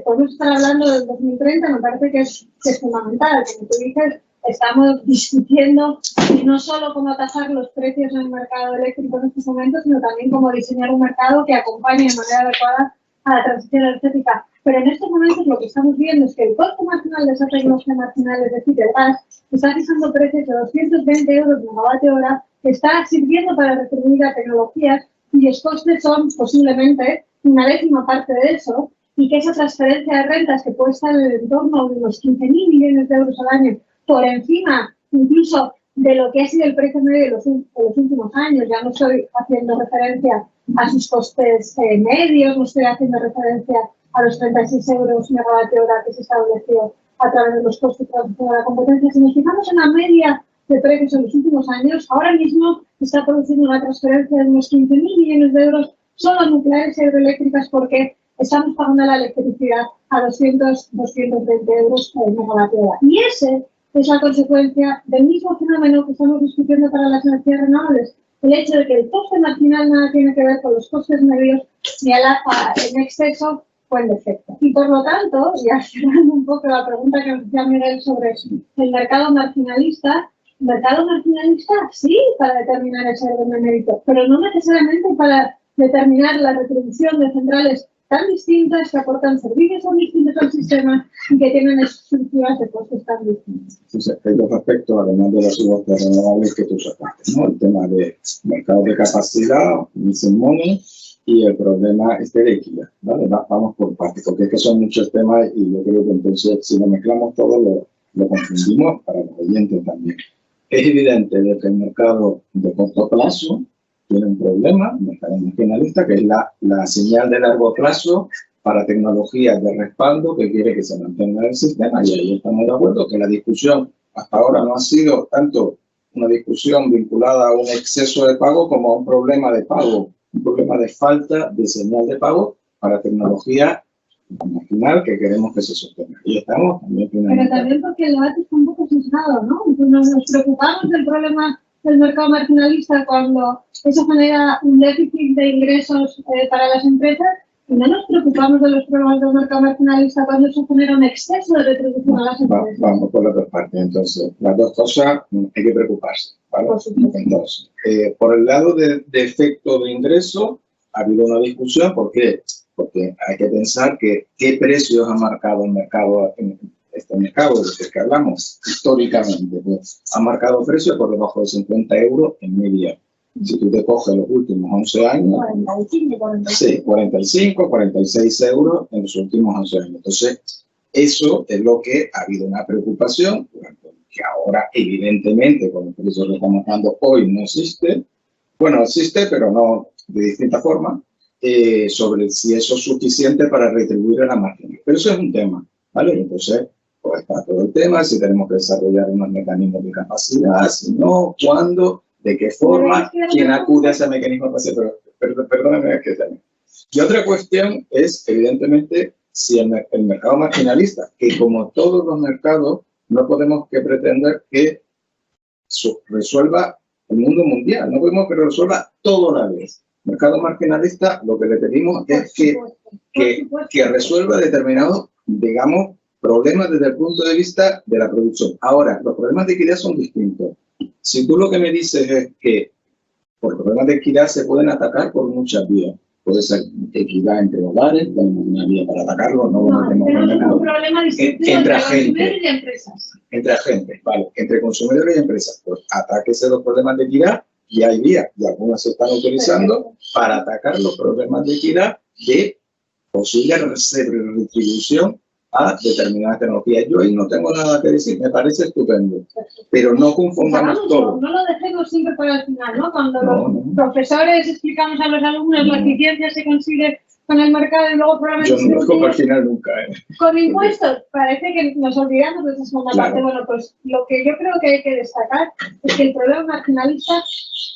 podemos estar hablando del 2030, me parece que es fundamental. Como tú dices, estamos discutiendo no solo cómo tasar los precios en el mercado eléctrico en estos momentos, sino también cómo diseñar un mercado que acompañe de manera adecuada a la transición energética. Pero en estos momentos lo que estamos viendo es que el costo marginal de esa tecnología marginal, es decir, el gas, está fijando precios de 220 euros megavatio hora, que está sirviendo para retribuir a tecnologías cuyos costes son posiblemente una décima parte de eso, y que esa transferencia de rentas que puede estar en el entorno de unos 15.000 millones de euros al año, por encima incluso de lo que ha sido el precio medio de los últimos años, ya no estoy haciendo referencia a sus costes medios, no estoy haciendo referencia a los 36 euros megavatio hora que se estableció a través de los costes de la competencia. Si nos fijamos en la media de precios en los últimos años, ahora mismo se está produciendo una transferencia de unos 15.000 millones de euros solo a nucleares y hidroeléctricas porque estamos pagando la electricidad a 220 euros por megavatio hora. Y ese es la consecuencia del mismo fenómeno que estamos discutiendo para las energías renovables, el hecho de que el coste marginal nada tiene que ver con los costes medios ni en exceso o en defecto. Y por lo tanto, ya cerrando un poco la pregunta que nos hacía Miguel sobre el mercado marginalista sí para determinar ese orden de mérito, pero no necesariamente para determinar la retribución de centrales tan distintas que aportan servicios tan distintos al sistema y que tienen estructuras de costes tan distintas. Entonces, hay dos aspectos, además de las subastas renovables que tú sacaste, ¿no? El tema de mercado de capacidad, missing money, y el problema de equidad, ¿vale? Vamos por partes, porque es que son muchos temas y yo creo que entonces si lo mezclamos todo lo confundimos para los oyentes también. Es evidente que el mercado de corto plazo tiene un problema, el mercado marginalista, que es la señal de largo plazo para tecnologías de respaldo que quiere que se mantenga el sistema, y ahí estamos de acuerdo que la discusión hasta ahora no ha sido tanto una discusión vinculada a un exceso de pago como a un problema de pago, un problema de falta de señal de pago para tecnología marginal que queremos que se sostenga. Y estamos también Pero también porque el debate está un poco sesgado, ¿no? Entonces nos preocupamos del problema del mercado marginalista cuando eso genera un déficit de ingresos para las empresas, no nos preocupamos de los problemas del mercado marginalista cuando se genera un exceso de retribución a las empresas. Vamos por las dos partes. Entonces, las dos cosas hay que preocuparse, ¿vale? Por supuesto. Entonces, por el lado de efecto de ingreso, ha habido una discusión. ¿Por qué? Porque hay que pensar que qué precios ha marcado el mercado, este mercado del que hablamos históricamente. Pues, ha marcado precios por debajo de 50 euros en media. Si tú te coges los últimos 11 años, 45, 46 euros en los últimos 11 años. Entonces, eso es lo que ha habido una preocupación, que ahora evidentemente con el precio que estamos dando hoy no existe. Bueno, existe, pero no de distinta forma, sobre si eso es suficiente para retribuir a la máquina. Pero eso es un tema, ¿vale? Entonces, pues está todo el tema, si tenemos que desarrollar unos mecanismos de capacidad, si no, cuándo, de qué forma, quién acude a ese mecanismo de capacidad. Pero perdóname que también. Y otra cuestión es, evidentemente, si el mercado marginalista, que como todos los mercados, no podemos que pretender que resuelva el mundo mundial, no podemos que resuelva todo a la vez. El mercado marginalista, lo que le pedimos es que resuelva determinados, digamos, problemas desde el punto de vista de la producción. Ahora, los problemas de equidad son distintos. Si tú lo que me dices es que por problemas de equidad se pueden atacar por muchas vías. Puede ser equidad entre hogares, tenemos una vía para atacarlo, no tenemos un problema distinto entre consumidores y empresas. Entre agentes, vale, entre consumidores y empresas. Pues atáquese los problemas de equidad y hay vías, y algunas se están utilizando para atacar los problemas de equidad de posible retribución a determinadas tecnologías. Yo ahí no tengo nada que decir, me parece estupendo, pero no confundamos todo. No lo dejemos siempre para el final, ¿no? Cuando los profesores explicamos a los alumnos la eficiencia se consigue con el mercado y luego probablemente... Yo no lo dejo para el final nunca, Con impuestos, parece que nos olvidamos de esa segunda parte. Bueno, pues lo que yo creo que hay que destacar es que el problema marginalista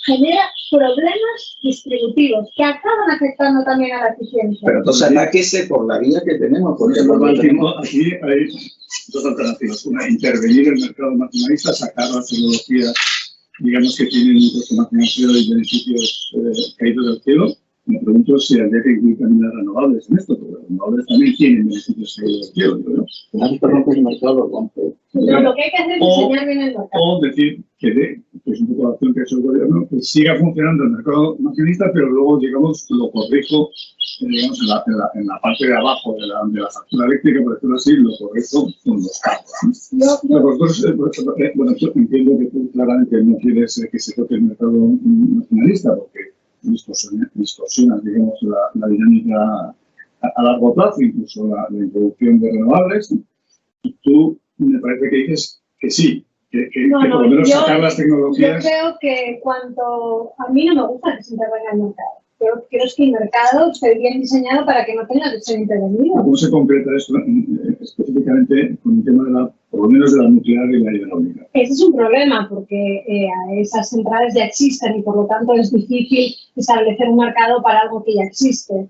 genera problemas distributivos que acaban afectando también a la eficiencia. Pero entonces atáquese por la vía que tenemos, porque aquí hay dos alternativas. Una, intervenir el mercado marginalista, sacar las tecnologías, digamos, que tienen un costo más financiero y beneficios caídos del cielo. Me pregunto si habría que incluir también las renovables en esto, porque las renovables también tienen beneficios caídos del cielo. El mercado rompe. Lo que hay que hacer es diseñar bien el mercado. O decir que es un poco la acción que ha hecho el gobierno, que siga funcionando el mercado marginalista, pero luego, digamos, lo corrijo, digamos, en la parte de abajo de la factura eléctrica, por decirlo así, lo corrijo con los cargos, ¿no? Bueno, yo entiendo que tú claramente no quieres que se toque el mercado marginalista, porque distorsiona, digamos, la dinámica a largo plazo, incluso la introducción de renovables, ¿no? Y tú me parece que dices que sí, que por lo menos sacar las tecnologías. Yo creo que a mí no me gusta que se intervenga el mercado. Yo quiero que el mercado esté bien diseñado para que no tenga que ser intervenido. ¿Cómo se concreta esto específicamente con el tema por lo menos de la nuclear y la hidráulica? Ese es un problema porque esas centrales ya existen y por lo tanto es difícil establecer un mercado para algo que ya existe.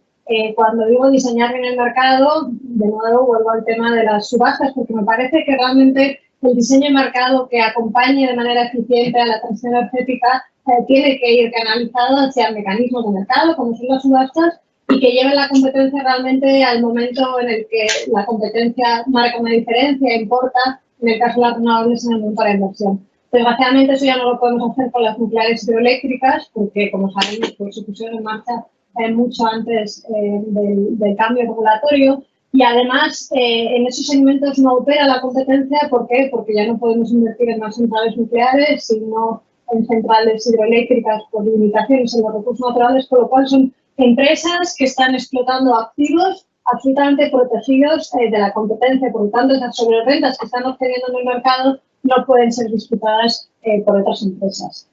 Cuando digo diseñar bien el mercado, de nuevo vuelvo al tema de las subastas, porque me parece que realmente el diseño de mercado que acompañe de manera eficiente a la transición energética tiene que ir canalizado hacia mecanismos de mercado, como son las subastas, y que lleven la competencia realmente al momento en el que la competencia marca una diferencia, importa, en el caso de las renovables, en el momento de la inversión. Desgraciadamente eso ya no lo podemos hacer con las nucleares hidroeléctricas, porque como sabemos, pues, se pusieron en marcha mucho antes del cambio regulatorio, y además en esos segmentos no opera la competencia. ¿Por qué? Porque ya no podemos invertir en más centrales nucleares, sino en centrales hidroeléctricas por limitaciones en los recursos naturales, con lo cual son empresas que están explotando activos absolutamente protegidos de la competencia. Por lo tanto, esas sobrerentas que están obteniendo en el mercado no pueden ser disputadas por otras empresas.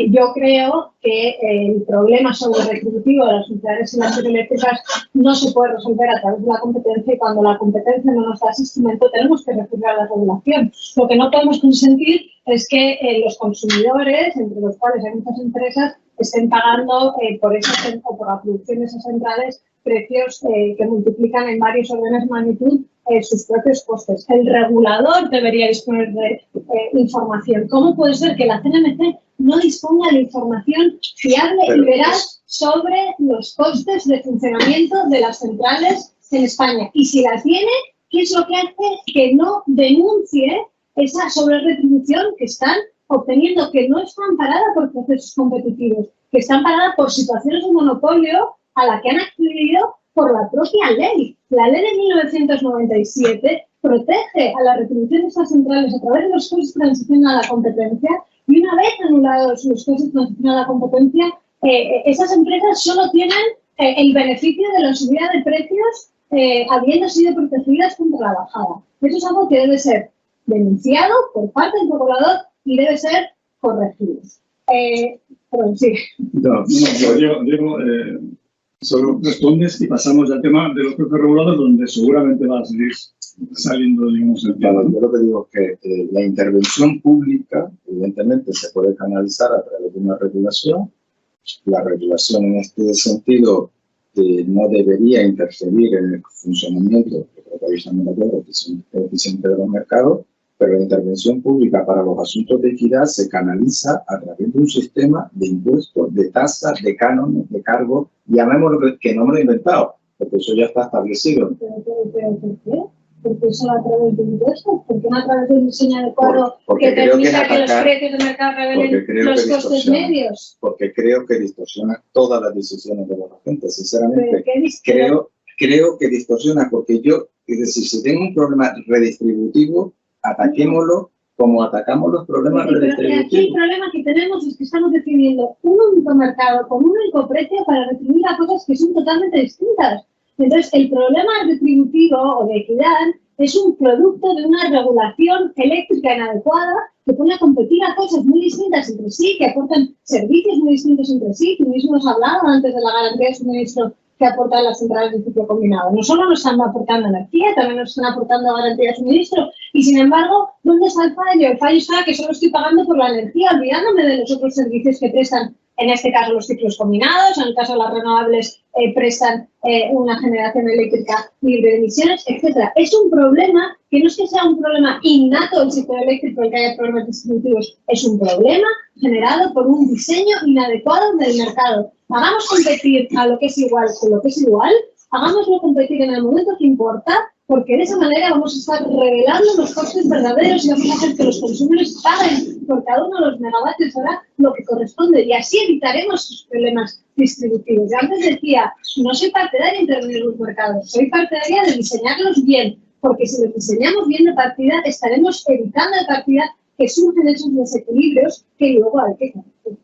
Yo creo que el problema sobre retributivo de las nucleares y las hidroeléctricas no se puede resolver a través de la competencia, y cuando la competencia no nos da ese instrumento tenemos que recurrir a la regulación. Lo que no podemos consentir es que los consumidores, entre los cuales hay muchas empresas, estén pagando por la producción de esas centrales precios que multiplican en varios órdenes de magnitud sus propios costes. El regulador debería disponer de información. ¿Cómo puede ser que la CNMC no disponga de información fiable y veraz sobre los costes de funcionamiento de las centrales en España. Y si la tiene, ¿qué es lo que hace? Que no denuncie esa sobreretribución que están obteniendo, que no está amparada por procesos competitivos, que está amparada por situaciones de monopolio a la que han accedido por la propia ley. La ley de 1997 protege a la retribución de estas centrales a través de los costes de transición a la competencia, y una vez anulados los costes de transición a la competencia, esas empresas solo tienen el beneficio de la subida de precios habiendo sido protegidas contra la bajada. Eso es algo que debe ser denunciado por parte del regulador y debe ser corregido. Perdón, sí. No, Diego, solo respondes y pasamos al tema de los propios regulados, donde seguramente va a seguir saliendo, digamos, el tema. Yo lo que digo es que la intervención pública, evidentemente, se puede canalizar a través de una regulación. La regulación en este sentido no debería interferir en el funcionamiento, creo que ahí estamos de acuerdo, que es eficiente de los mercados, pero la intervención pública para los asuntos de equidad se canaliza a través de un sistema de impuestos, de tasas, de cánones, de cargos, llamémoslo que no me lo he inventado, porque eso ya está establecido. ¿Pero por qué? ¿Porque eso a través de impuestos? ¿Por qué no a través de un diseño adecuado que permita que los precios de mercado revelen los costes medios? Porque creo que distorsiona todas las decisiones de los agentes, sinceramente. Creo que distorsiona, porque es decir, si tengo un problema redistributivo, ataquémoslo como atacamos los problemas redistributivos. Aquí el problema que tenemos es que estamos definiendo un único mercado con un único precio para retribuir a cosas que son totalmente distintas. Entonces, el problema retributivo o de equidad es un producto de una regulación eléctrica inadecuada que pone a competir a cosas muy distintas entre sí, que aportan servicios muy distintos entre sí. Tú mismo has hablado antes de la garantía de suministro que aportan las centrales de ciclo combinado. No solo nos están aportando energía, también nos están aportando garantía de suministro. Y sin embargo, ¿dónde está el fallo? El fallo está que solo estoy pagando por la energía, olvidándome de los otros servicios que prestan, en este caso los ciclos combinados, en el caso de las renovables prestan una generación eléctrica libre de emisiones, etc. Es un problema que no es que sea un problema innato del sector eléctrico el que haya problemas distributivos, es un problema generado por un diseño inadecuado del mercado. Hagamos competir a lo que es igual con lo que es igual, hagámoslo competir en el momento que importa, porque de esa manera vamos a estar revelando los costes verdaderos y vamos a hacer que los consumidores paguen por cada uno de los megavatios hora lo que corresponde, y así evitaremos sus problemas distributivos. Yo antes decía, no soy partidaria de intervenir en los mercados, soy partidaria de diseñarlos bien, porque si los diseñamos bien de partida, estaremos evitando de partida que surgen esos desequilibrios que luego hay que corregir.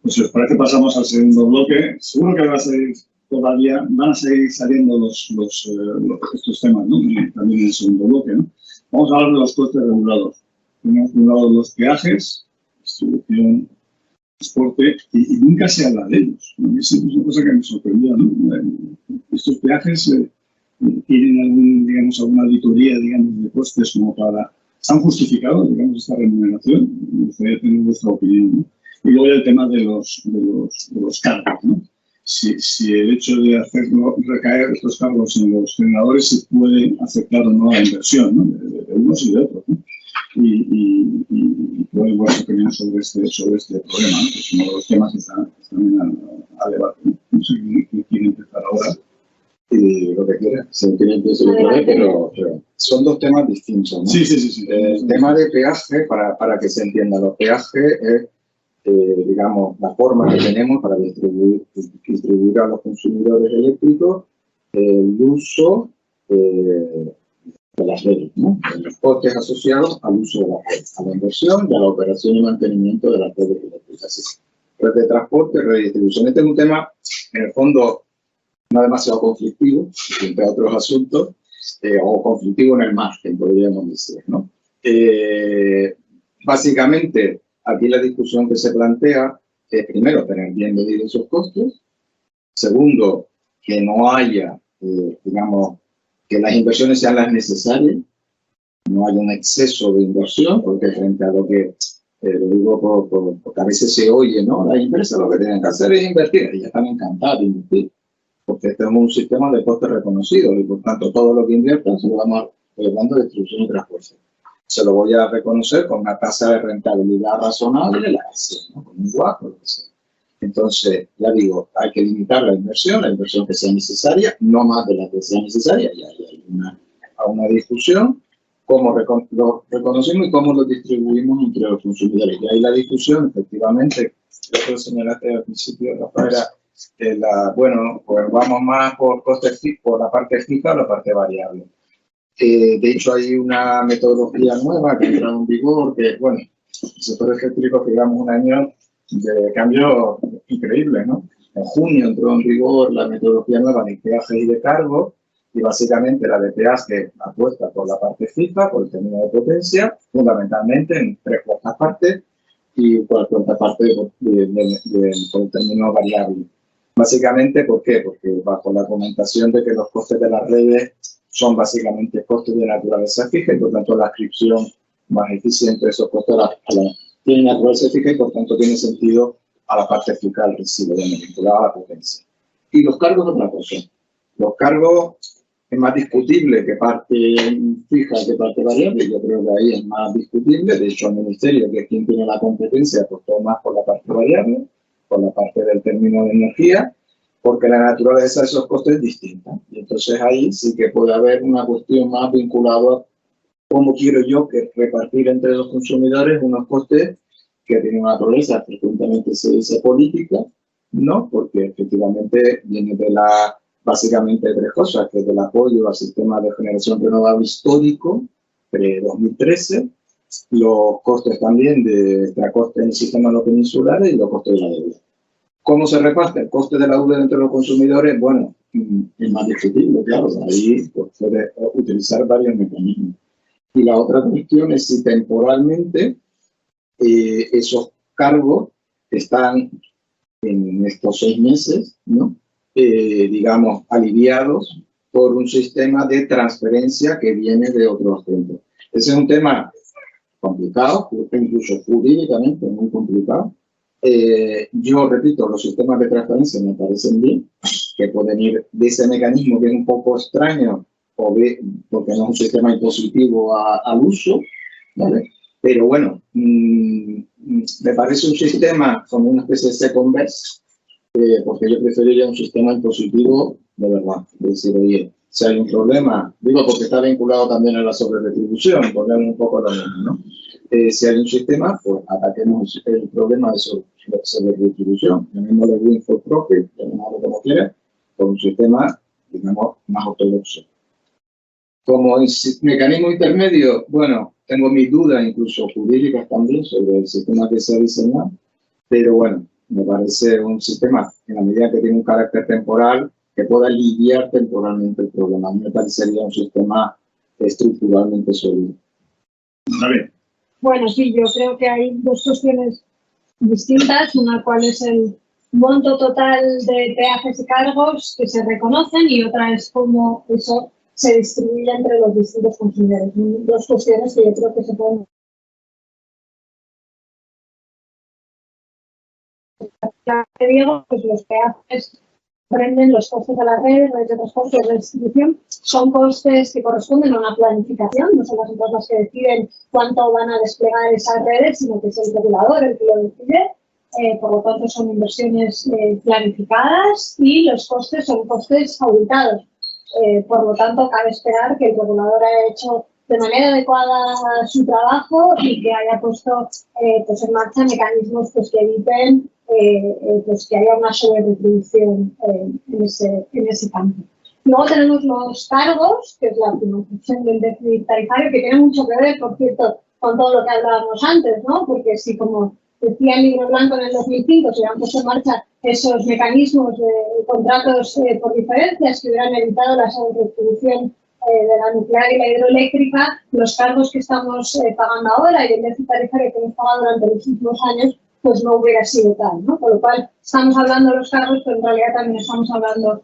Pues si os parece, pasamos al segundo bloque. Seguro que van a seguir saliendo estos temas, ¿no? También en el segundo bloque, ¿no? Vamos a hablar de los costes regulados. Tenemos por un lado los peajes, distribución, transporte, y nunca se habla de ellos, ¿no? Es una cosa que me sorprendió, ¿no? Estos peajes tienen alguna auditoría, de costes como para... ¿Se han justificado, esta remuneración? Me gustaría tener vuestra opinión, ¿no? Y luego el tema de los cargos, ¿no? Si el hecho de hacerlo recaer estos cargos en los generadores se puede afectar o no a la inversión, ¿no? De unos y de otros, ¿no? Y cuál es vuestra opinión sobre este problema, ¿no? Que es uno de los temas que están a debate, ¿no? No sé quién quiere empezar ahora. Y lo que quiera, si quiere empezar otra vez, pero son dos temas distintos, ¿no? Sí. El tema de peaje, para que se entienda, los peajes es digamos, la forma que tenemos para distribuir a los consumidores eléctricos el uso de las redes, ¿no? Los costes asociados al uso de las redes, a la inversión y a la operación y mantenimiento de las redes eléctricas. Red de transporte, red de distribución. Este es un tema, en el fondo, no demasiado conflictivo, entre otros asuntos, o conflictivo en el margen, podríamos decir, ¿no? Básicamente, aquí la discusión que se plantea es, primero, tener bien medidos esos costos. Segundo, que no haya, digamos, que las inversiones sean las necesarias. No haya un exceso de inversión, porque frente a lo que, lo digo porque a veces se oye, ¿no? Las empresas lo que tienen que hacer es invertir. Ellas están encantadas de invertir, porque este es un sistema de costes reconocidos y, por tanto, todo lo que inviertan se lo vamos hablando de distribución y transporte. se lo voy a reconocer con una tasa de rentabilidad razonable, la hace, ¿no? Con un WACC, lo que sea. Entonces, ya digo, hay que limitar la inversión que sea necesaria, no más de la que sea necesaria, ya hay una discusión, cómo lo reconocemos y cómo lo distribuimos entre los consumidores. Y ahí la discusión, efectivamente, lo que señalaste al principio, Rafael, era, bueno, pues vamos más por costes fijos, por la parte fija o la parte variable. De hecho, hay una metodología nueva que ha entrado en vigor, que, bueno, el sector eléctrico, digamos, un año de cambio increíble, ¿no? En junio entró en vigor la metodología nueva de peajes y de cargo, y básicamente la de peaje apuesta por la parte fija, por el término de potencia, fundamentalmente en 3/4 partes, y 4/4 parte por el término variable. Básicamente, ¿por qué? Porque bajo la argumentación de que los costes de las redes son básicamente costes de naturaleza fija y por tanto la adscripción más eficiente de esos costes tiene naturaleza fija y por tanto tiene sentido a la parte fija del recibo vinculada a la potencia. Y los cargos, otra cosa. Los cargos es más discutible que parte fija que parte variable. Yo creo que ahí es más discutible. De hecho, el Ministerio, que es quien tiene la competencia, apostó más por la parte variable, por la parte del término de energía, porque la naturaleza de esos costes es distinta. Y entonces ahí sí que puede haber una cuestión más vinculada a cómo quiero yo que repartir entre los consumidores unos costes que tienen una naturaleza frecuentemente se dice política, ¿no? Porque efectivamente viene de básicamente tres cosas, que es del apoyo al sistema de generación renovable histórico, pre-2013, los costes también de extracostes en el sistema no peninsulares y los costes de la deuda. ¿Cómo se reparte el coste de la deuda entre los consumidores? Bueno, es más discutible, claro, ahí pues, puede utilizar varios mecanismos. Y la otra cuestión es si temporalmente esos cargos están en estos 6 meses, ¿no? Digamos, aliviados por un sistema de transferencia que viene de otros centros. Ese es un tema complicado, incluso jurídicamente muy complicado. Yo repito, los sistemas de transferencia me parecen bien, que pueden ir de ese mecanismo que es un poco extraño, porque no es un sistema impositivo al uso, ¿vale? Pero bueno, me parece un sistema como una especie de second best, porque yo preferiría un sistema impositivo de verdad. Es decir, oye, si hay un problema, digo porque está vinculado también a la sobreretribución, volvemos un poco a lo mismo, ¿no? Si hay un sistema, pues ataquemos el problema de sobreretribución, llamémosle win for profit, llamémoslo como quiera, por un sistema, digamos, más ortodoxo. Como mecanismo intermedio, bueno, tengo mis dudas, incluso jurídicas también, sobre el sistema que se ha diseñado, pero bueno, me parece un sistema, en la medida que tiene un carácter temporal, que pueda aliviar temporalmente el problema. Me parecería un sistema estructuralmente sólido. Vale. Bueno, sí, yo creo que hay dos cuestiones distintas, una cual es el monto total de peajes y cargos que se reconocen y otra es cómo eso se distribuye entre los distintos consumidores. Dos cuestiones que yo creo que se pueden... Diego, pues los peajes prenden los costes de la red, redes de transporte y de distribución, son costes que corresponden a una planificación, no son las empresas las que deciden cuánto van a desplegar esas redes, sino que es el regulador el que lo decide. Por lo tanto, son inversiones planificadas y los costes son costes auditados. Por lo tanto, cabe esperar que el regulador haya hecho de manera adecuada su trabajo y que haya puesto pues en marcha mecanismos pues, que eviten pues que haya una sobreretribución en ese campo. Luego tenemos los cargos, que es la financiación del déficit tarifario, que tiene mucho que ver, por cierto, con todo lo que hablábamos antes, ¿no? Porque si, como decía el libro blanco en el 2005, se hubieran puesto en marcha esos mecanismos de contratos por diferencias que hubieran evitado la sobreretribución de la nuclear y la hidroeléctrica, los cargos que estamos pagando ahora y el déficit tarifario que hemos pagado durante los últimos años, pues no hubiera sido tal, ¿no? Por lo cual estamos hablando de los cargos, pero en realidad también estamos hablando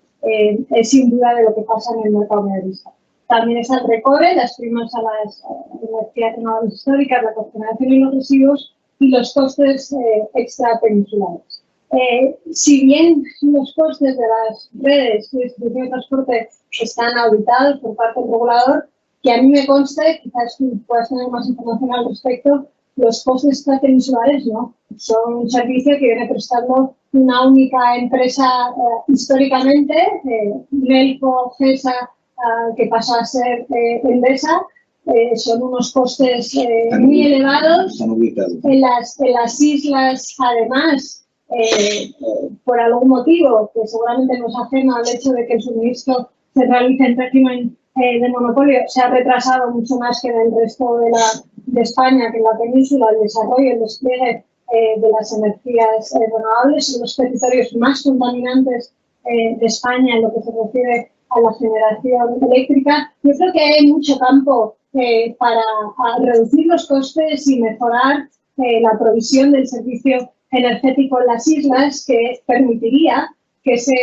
sin duda de lo que pasa en el mercado minorista. También está el RECORE, las primas a las energías renovables históricas, la cogeneración y los residuos y los costes extrapeninsulares. Si bien los costes de las redes de distribución y transporte están auditados por parte del regulador, que a mí me conste, quizás tú puedas tener más información al respecto, los costes extrapeninsulares no. Son un servicio que viene prestando una única empresa históricamente, Melco, GESA, que pasó a ser Endesa. Son unos costes muy elevados. En las islas, además, por algún motivo, que seguramente nos ajena al hecho de que el suministro se realice en régimen de monopolio, se ha retrasado mucho más que en el resto de España, que en la península, el desarrollo, el despliegue de las energías renovables. Son los territorios más contaminantes de España en lo que se refiere a la generación eléctrica. Yo creo que hay mucho campo para reducir los costes y mejorar la provisión del servicio energético en las islas, que permitiría que ese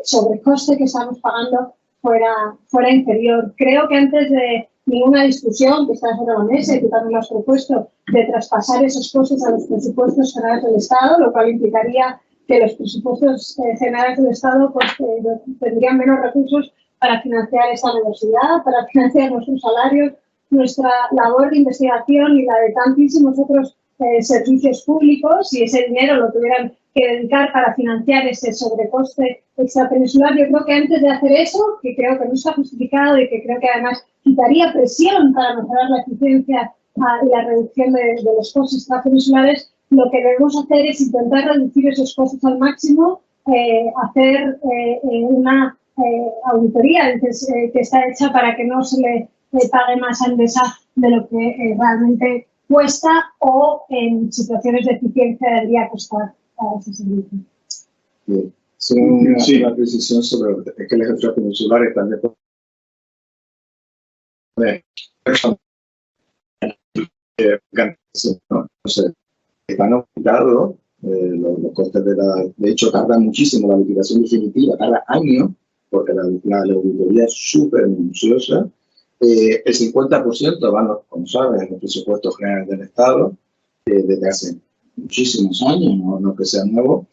sobrecoste que estamos pagando fuera inferior. Creo que antes de ninguna discusión que está sobre la mesa, y tú también lo has propuesto, de traspasar esos costes a los presupuestos generales del Estado, lo cual implicaría que los presupuestos generales del Estado pues, tendrían menos recursos para financiar esta universidad, para financiar nuestros salarios, nuestra labor de investigación y la de tantísimos otros servicios públicos, y ese dinero lo tuvieran que dedicar para financiar ese sobrecoste extrapeninsular. Yo creo que antes de hacer eso, que creo que no está justificado y que creo que además quitaría presión para mejorar la eficiencia y la reducción de los costes extrapeninsulares, lo que debemos hacer es intentar reducir esos costes al máximo, hacer una auditoría que está hecha para que no se le pague más a Endesa de lo que realmente cuesta, o en situaciones de eficiencia debería costar ese servicio. Sí, una precisión sobre es que los extrapeninsulares también están aumentados los costes de hecho tardan muchísimo la liquidación definitiva, tarda años, porque la auditoría es súper minuciosa. El 50% van, como sabes, en los presupuestos generales del Estado desde hace muchísimos años, no que sea nuevo.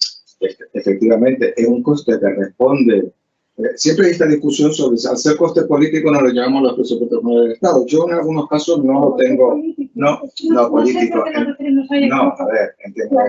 Efectivamente, es un coste que responde. Siempre hay esta discusión sobre si al ser coste político no lo llamamos los presupuestos generales del Estado. Yo en algunos casos no lo tengo. No, político. No, a ver, entiendo.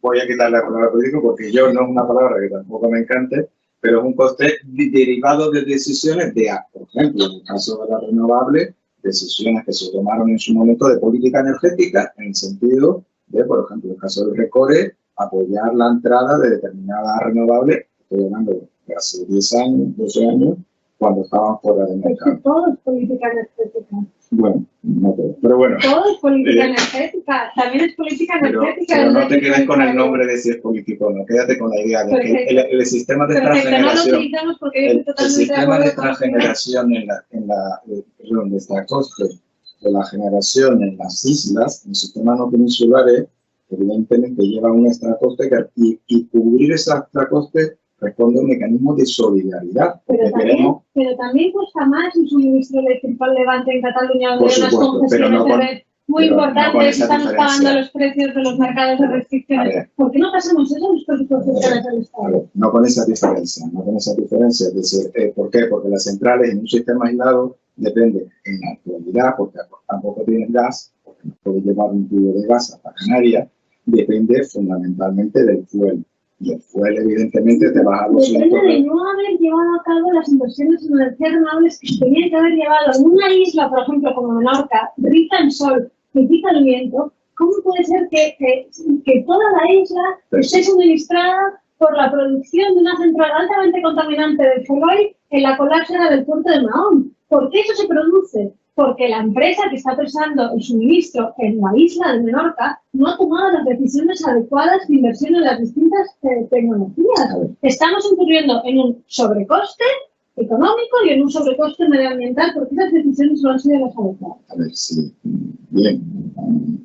Voy a quitar la palabra político porque yo no es una palabra que tampoco me encante, pero es un coste derivado de decisiones por ejemplo, en el caso de la renovable, decisiones que se tomaron en su momento de política energética, en el sentido de, por ejemplo, en el caso del Recore, apoyar la entrada de determinadas renovables, estoy hablando de hace 10 años, 12 años, cuando estaban fuera de mercado. Todo es política energética. Bueno, no todo, pero bueno. Todo es política energética, también es política energética. Pero no te quedes con el nombre de si es político, no, quédate con la idea de que el sistema de transgeneración, el sistema de transgeneración de esta coste de la generación en las islas, en los sistemas no peninsulares, evidentemente lleva un extracoste y cubrir ese extracoste responde a un mecanismo de solidaridad. Pero también cuesta más un suministro eléctrico al Levante en Cataluña, donde hay unas concesiones de red muy importantes, estamos pagando los precios de los mercados de restricciones. ¿Por qué no pasamos eso en los presupuestos del Estado? No con esa diferencia, es decir, ¿por qué? Porque las centrales en un sistema aislado dependen en la actualidad, porque tampoco tienen gas, porque no puede llevar un tubo de gas hasta Canarias, depende fundamentalmente del fuel. Y el fuel, evidentemente, te baja los costos. Depende de no haber llevado a cabo las inversiones en energías renovables que se tenían que haber llevado en una isla, por ejemplo, como Menorca, rica en sol, rica en viento. ¿Cómo puede ser que toda la isla esté suministrada por la producción de una central altamente contaminante del Feroy en la colágena del puerto de Mahón? ¿Por qué eso se produce? Porque la empresa que está prestando el suministro en la isla de Menorca no ha tomado las decisiones adecuadas de inversión en las distintas tecnologías. Estamos incurriendo en un sobrecoste económico y en un sobrecoste medioambiental porque esas decisiones no han sido las adecuadas. A ver, sí, bien,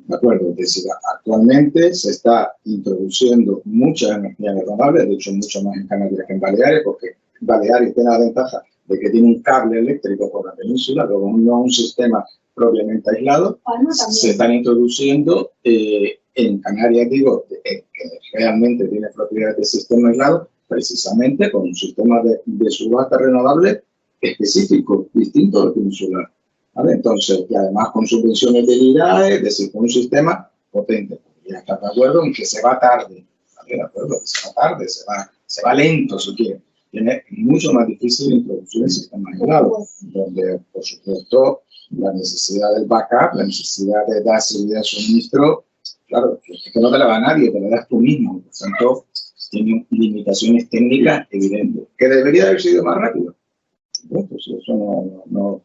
de acuerdo. Es decir, actualmente se está introduciendo mucha energía renovable, de hecho mucho más en Canarias que en Baleares, porque Baleares tiene la ventaja de que tiene un cable eléctrico por la península, pero no un sistema propiamente aislado. Se están introduciendo en Canarias, digo, que realmente tiene propiedades de sistema aislado, precisamente con un sistema de subasta renovable específico, distinto del peninsular. ¿Vale? Entonces, y además con subvenciones del IDAE, es decir, con un sistema potente. Ya está de acuerdo en que se va tarde, ¿vale? De acuerdo, se va tarde, se va lento, si quiere. Tiene mucho más difícil introducir el sistema aislado, donde, por supuesto, la necesidad del backup, la necesidad de dar seguridad de suministro, claro, que no te la va a nadie, te la das tú mismo. Por tanto, tiene limitaciones técnicas evidentes. ¿Que debería haber sido más rápido? Bueno, pues eso no.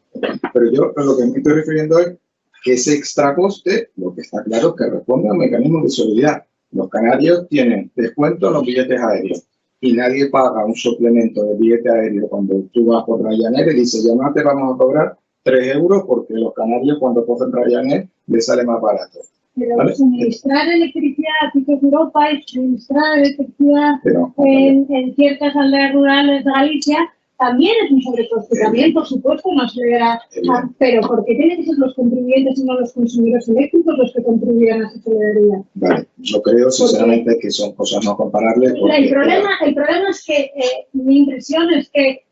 Pero yo a lo que me estoy refiriendo es que ese extra coste, lo que está claro es que responde a un mecanismo de solidaridad. Los canarios tienen descuento en los billetes aéreos y nadie paga un suplemento de billete aéreo cuando tú vas por Ryanair y dices, ya no te vamos a cobrar 3 euros porque los canarios cuando cogen Ryanair les sale más barato. Pero ¿Vale? suministrar electricidad a sitios de Europa y suministrar electricidad en ciertas aldeas rurales de Galicia también es un sobrecoste. También, por supuesto, no se verá. Pero porque tienen que ser los contribuyentes y no los consumidores eléctricos los que contribuyan a esa solidaridad. Vale, yo creo sinceramente que son cosas no comparables. El problema es que mi impresión es que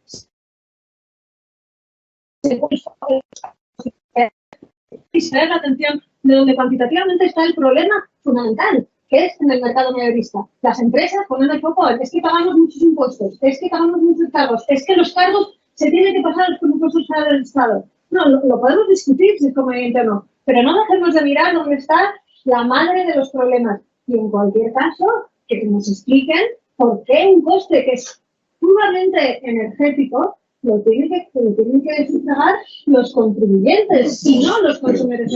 y se da la atención de donde cuantitativamente está el problema fundamental, que es en el mercado mayorista. Las empresas ponen el foco en es que pagamos muchos impuestos, es que pagamos muchos cargos, es que los cargos se tienen que pasar los presupuestos del Estado. No, lo podemos discutir si es conveniente o no, pero no dejemos de mirar dónde está la madre de los problemas. Y en cualquier caso, que nos expliquen por qué un coste que es puramente energético lo tienen que sufragar los contribuyentes y no los consumidores.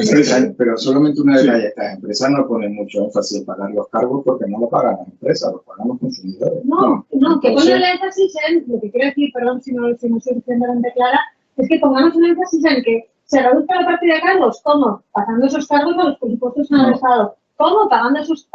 Pero solamente una detalle, estas empresas no ponen mucho énfasis en pagar los cargos porque no lo pagan las empresas, lo pagan los consumidores. No, que ponen el énfasis en, lo que quiero decir, perdón si no soy suficientemente clara, es que pongamos un énfasis en que se reduzca la partida de cargos, ¿cómo? Pasando esos cargos a los presupuestos en el Estado. ¿Cómo? Pasando esos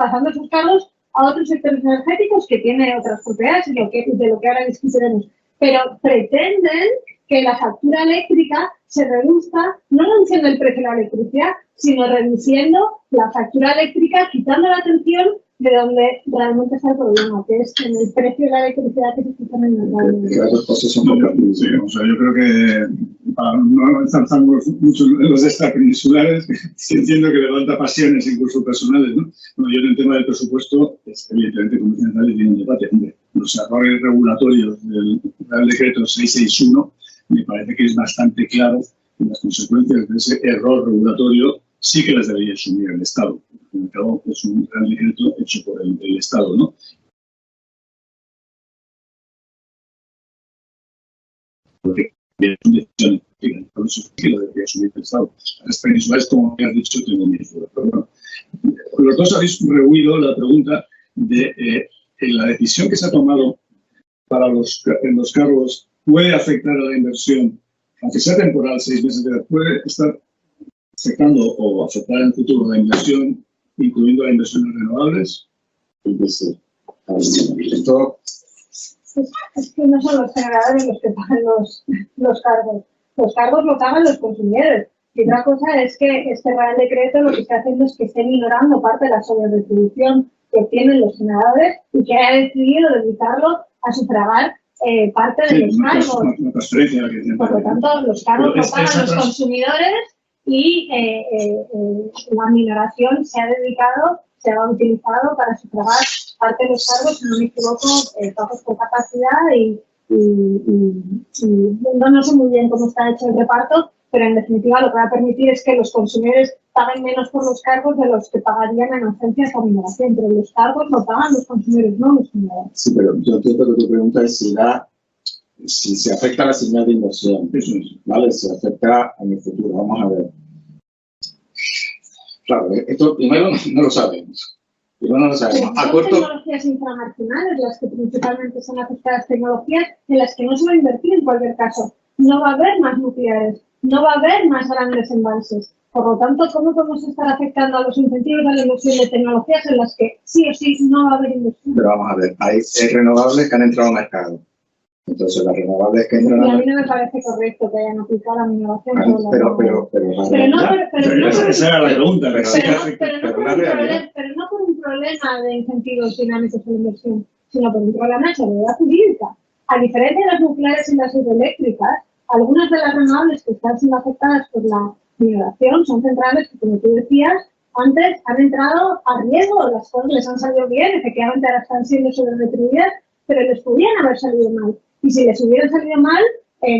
cargos a otros sectores energéticos que tienen otras propiedades y de lo que ahora discutiremos. Pero pretenden que la factura eléctrica se reduzca, no reduciendo el precio de la electricidad, sino reduciendo la factura eléctrica, quitando la atención de donde realmente está el problema, que es en el precio de la electricidad que se está en el mercado. Las dos cosas son compatibles. Sí, o sea, yo creo que para no ensalzarnos mucho en los extrapeninsulares, sí entiendo que levanta pasiones incluso personales, ¿no? Bueno, yo en el tema del presupuesto, evidentemente, como dicen, nadie tiene un debate. Hombre, los errores regulatorios del Real Decreto 661 me parece que es bastante claro que las consecuencias de ese error regulatorio sí que las debería asumir el Estado. Porque cabo es un Real Decreto hecho por el Estado, ¿no? Porque es una decisión política, por eso sí que lo debería asumir el Estado. Las peninsulares, como me has dicho, tengo mi duda. Pero bueno, los dos habéis rehuido la pregunta de la decisión que se ha tomado para los cargos puede afectar a la inversión, aunque sea temporal, 6 meses de edad, puede estar afectando o afectar en el futuro la inversión, incluyendo la inversión en renovables. Esto Es que no son los generadores los que pagan los cargos. Los cargos lo pagan los consumidores. Y otra cosa es que este Real Decreto lo que está haciendo es que esté minorando parte de la sobredistribución que tienen los generadores y que ha decidido dedicarlo a sufragar parte de los cargos. Por lo tanto, los cargos lo pagan los consumidores y la minoración se ha utilizado para sufragar parte de los cargos, si no me equivoco, pagos por capacidad y no sé muy bien cómo está hecho el reparto, pero en definitiva lo que va a permitir es que los consumidores paguen menos por los cargos de los que pagarían en ausencia de esa minoración, pero los cargos lo pagan los consumidores, no los generadores. Sí, pero yo entiendo que tu pregunta es si se afecta la señal de inversión, ¿vale? Se afecta en el futuro. Vamos a ver. Claro, esto primero no lo sabemos. Primero no lo sabemos. Son tecnologías inframarginales las que principalmente son afectadas, tecnologías en las que no se va a invertir en cualquier caso. No va a haber más nucleares, no va a haber más grandes embalses. Por lo tanto, ¿cómo podemos estar afectando a los incentivos de la inversión de tecnologías en las que sí o sí no va a haber inversión? Pero vamos a ver, hay renovables que han entrado al mercado. Entonces, las renovables que entran y a mí no me parece correcto que hayan aplicado la minoración. Esa era la pregunta. Pero no por un problema de incentivos dinámicos de la inversión, sino por un problema de seguridad jurídica. A diferencia de las nucleares y las hidroeléctricas, algunas de las renovables que están siendo afectadas por la migración son centrales que, como tú decías, antes han entrado a riesgo, las cosas les han salido bien, efectivamente ahora están siendo sobreretribuidas, pero les podían haber salido mal. Y si les hubieran salido mal,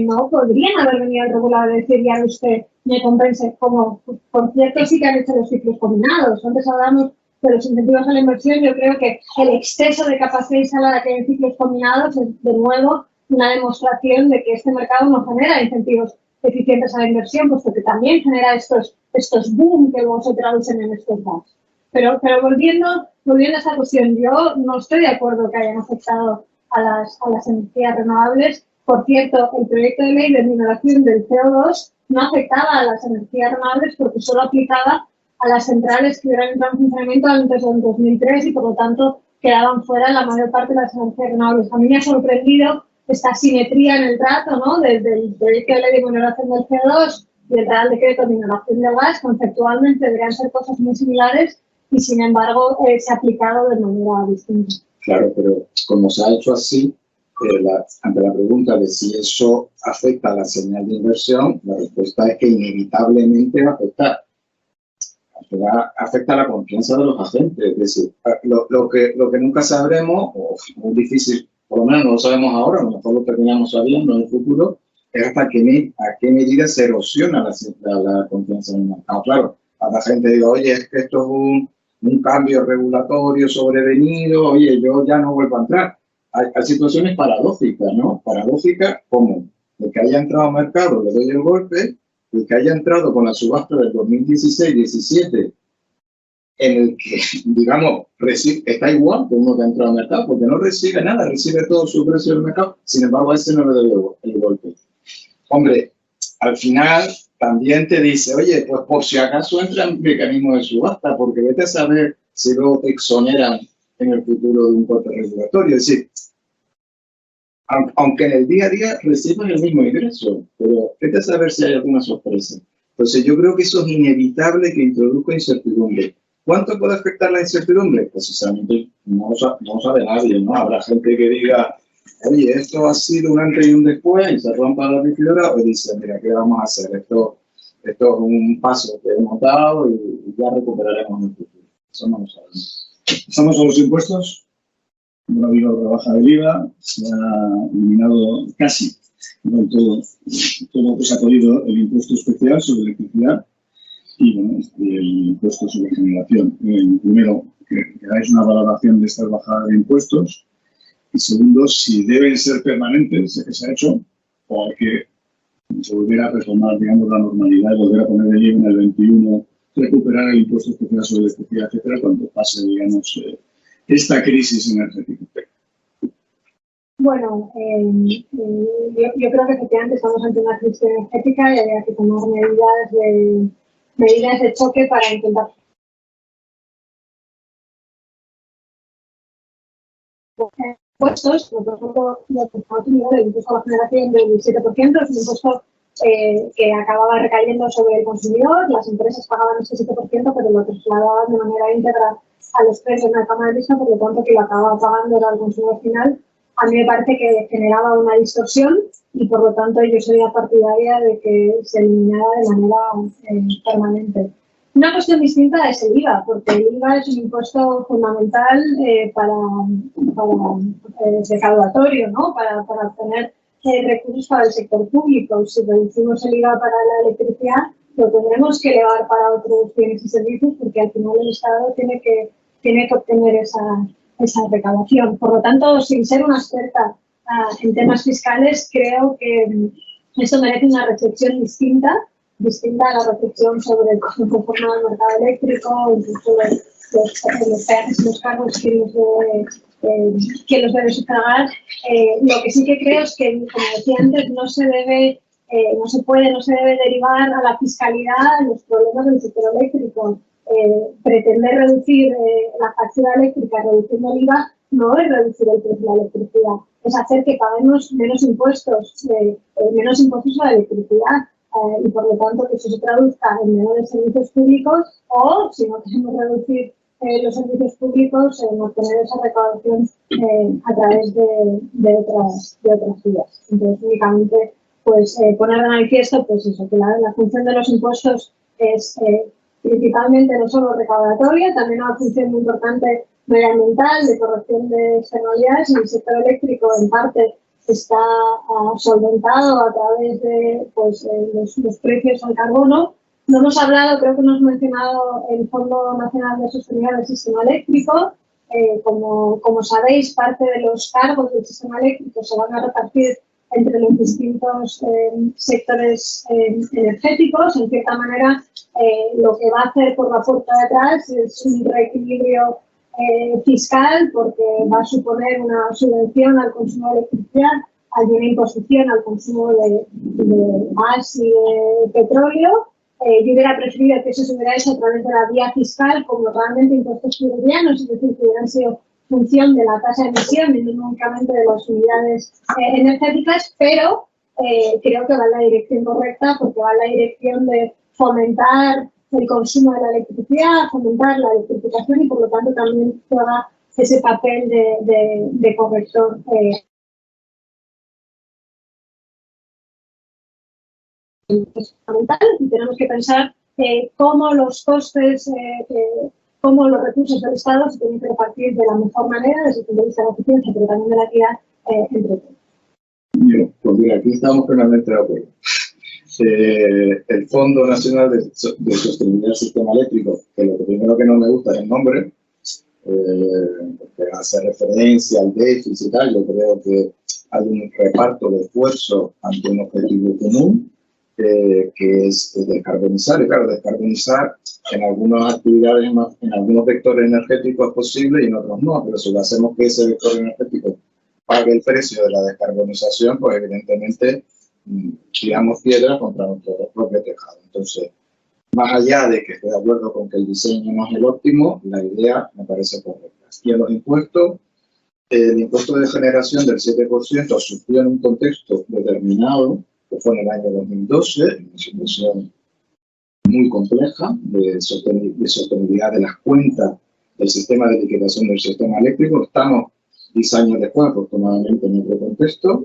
no podrían haber venido al regulador a decir, ya usted me compense, como por cierto sí que han hecho los ciclos combinados. Antes hablamos de los incentivos a la inversión. Yo creo que el exceso de capacidad instalada que hay en ciclos combinados es, de nuevo, una demostración de que este mercado no genera incentivos eficientes a la inversión, puesto que también genera estos boom que luego se traducen en estos bugs. Pero volviendo a esta cuestión, yo no estoy de acuerdo que hayan afectado a las energías renovables. Por cierto, el proyecto de ley de minoración del CO2 no afectaba a las energías renovables porque solo aplicaba a las centrales que hubieran entrado en funcionamiento antes del 2003 y, por lo tanto, quedaban fuera la mayor parte de las energías renovables. A mí me ha sorprendido esta simetría en el trato, ¿no?, desde el proyecto de ley de minoración del CO2 y el Real Decreto de minoración del gas. Conceptualmente deberían ser cosas muy similares y, sin embargo, se ha aplicado de manera distinta. Claro, pero como se ha hecho así, ante la pregunta de si eso afecta a la señal de inversión, la respuesta es que inevitablemente va a afectar. Afecta la confianza de los agentes. Es decir, lo que nunca sabremos, o muy difícil, por lo menos no lo sabemos ahora, a lo mejor lo terminamos sabiendo en el futuro, es hasta a qué medida se erosiona la confianza en el mercado. Claro, a la gente diga, oye, es que esto es un cambio regulatorio sobrevenido, oye, yo ya no vuelvo a entrar. Hay situaciones paradójicas, ¿no? Paradójicas como el que haya entrado al mercado, le doy el golpe, el que haya entrado con la subasta del 2016-17, en el que, digamos, está igual que uno que ha entrado al mercado, porque no recibe nada, recibe todo su precio del mercado, sin embargo, a ese no le doy el golpe. Hombre, al final también te dice, oye, pues por si acaso entra en mecanismo de subasta, porque vete a saber si luego te exoneran en el futuro de un corte regulatorio. Es decir, aunque en el día a día reciban el mismo ingreso, pero vete a saber si hay alguna sorpresa. Entonces yo creo que eso es inevitable que introduzca incertidumbre. ¿Cuánto puede afectar la incertidumbre? Precisamente no lo sabe nadie, ¿no? Habrá gente que diga, oye, esto ha sido un antes y un después, y se rompa la liquidez, o dice, mira, ¿qué vamos a hacer? Esto es un paso que hemos dado y ya recuperaremos en el futuro. Eso no lo sabemos. Pasamos a los impuestos. No ha habido rebaja del IVA, se ha eliminado casi no todo lo que se ha podido el impuesto especial sobre electricidad y bueno, el impuesto sobre generación. Primero, que hagáis una valoración de estas bajadas de impuestos y segundo, si deben ser permanentes, ya que se ha hecho, o hay que volver a retomar, digamos, la normalidad y volver a poner el IVA en el 21, recuperar el impuesto especial sobre electricidad, etcétera, cuando pase, digamos, esta crisis energética. Bueno, yo creo que efectivamente estamos ante una crisis energética y habría que tomar medidas de choque para intentar impuestos. Por ejemplo, el impuesto a la generación del 7% es un impuesto que acababa recayendo sobre el consumidor. Las empresas pagaban este 7%, pero lo trasladaban de manera íntegra a los precios de mercado mayorista, por lo tanto, que lo acababa pagando era el consumidor final. A mí me parece que generaba una distorsión y, por lo tanto, yo sería partidaria de que se eliminara de manera permanente. Una cuestión distinta es el IVA, porque el IVA es un impuesto fundamental para recaudatorio, ¿no? Para obtener recursos para el sector público. Si reducimos el IVA para la electricidad, lo tendremos que elevar para otros bienes y servicios, porque al final el Estado tiene que obtener esa recaudación. Por lo tanto, sin ser una experta en temas fiscales, creo que esto merece una reflexión distinta a la reflexión sobre cómo conforma el mercado eléctrico, incluso los peajes y los cargos que los debe sufragar. Lo que sí que creo es que, como decía antes, no se debe derivar a la fiscalidad los problemas del sector eléctrico. Pretender reducir la factura eléctrica reduciendo el IVA no es reducir el precio de la electricidad, es hacer que paguemos menos impuestos a la electricidad y, por lo tanto, que eso se traduzca en menores servicios públicos o, si no queremos reducir los servicios públicos, en obtener esa recaudación a través de otras vías. Entonces, únicamente pues poner de manifiesto pues eso, que la función de los impuestos es principalmente no solo recaudatoria, también una función muy importante medioambiental, de corrección de externalidades. En el sector eléctrico, en parte, está solventado a través de pues, los precios al carbono. No hemos hablado, creo que no hemos mencionado el Fondo Nacional de Sostenibilidad del Sistema Eléctrico. Como sabéis, parte de los cargos del sistema eléctrico se van a repartir entre los distintos sectores energéticos. En cierta manera, lo que va a hacer por la puerta de atrás es un reequilibrio fiscal, porque va a suponer una subvención al consumo de electricidad, hay una imposición al consumo de gas y de petróleo. Yo hubiera preferido que eso se hubiera hecho a través de la vía fiscal, como realmente impuestos floridianos, es decir, que hubieran sido función de la tasa de emisión y no únicamente de las unidades energéticas, pero creo que va en la dirección correcta, porque va en la dirección de fomentar el consumo de la electricidad, fomentar la electrificación y por lo tanto también juega ese papel de corrector. Es fundamental y tenemos que pensar cómo los costes, cómo los recursos del Estado se tienen que repartir de la mejor manera desde el punto de vista de la eficiencia, pero también de la equidad entre todos. Bien, pues mira, aquí estamos plenamente de acuerdo. El Fondo Nacional de Sostenibilidad del Sistema Eléctrico, que lo primero que no me gusta es el nombre, porque hace referencia al déficit y tal. Yo creo que hay un reparto de esfuerzo ante un objetivo común, que es descarbonizar. Y claro, descarbonizar en algunas actividades, en algunos vectores energéticos es posible y en otros no, pero si lo hacemos que ese vector energético pague el precio de la descarbonización, pues evidentemente tiramos piedras contra nuestro propio tejado. Entonces, más allá de que estoy de acuerdo con que el diseño no es el óptimo, la idea me parece correcta. Y en los impuestos, el impuesto de generación del 7% surgió en un contexto determinado, que fue en el año 2012, en una situación muy compleja de sostenibilidad de las cuentas del sistema de liquidación del sistema eléctrico. Estamos 10 años después, afortunadamente, en otro contexto.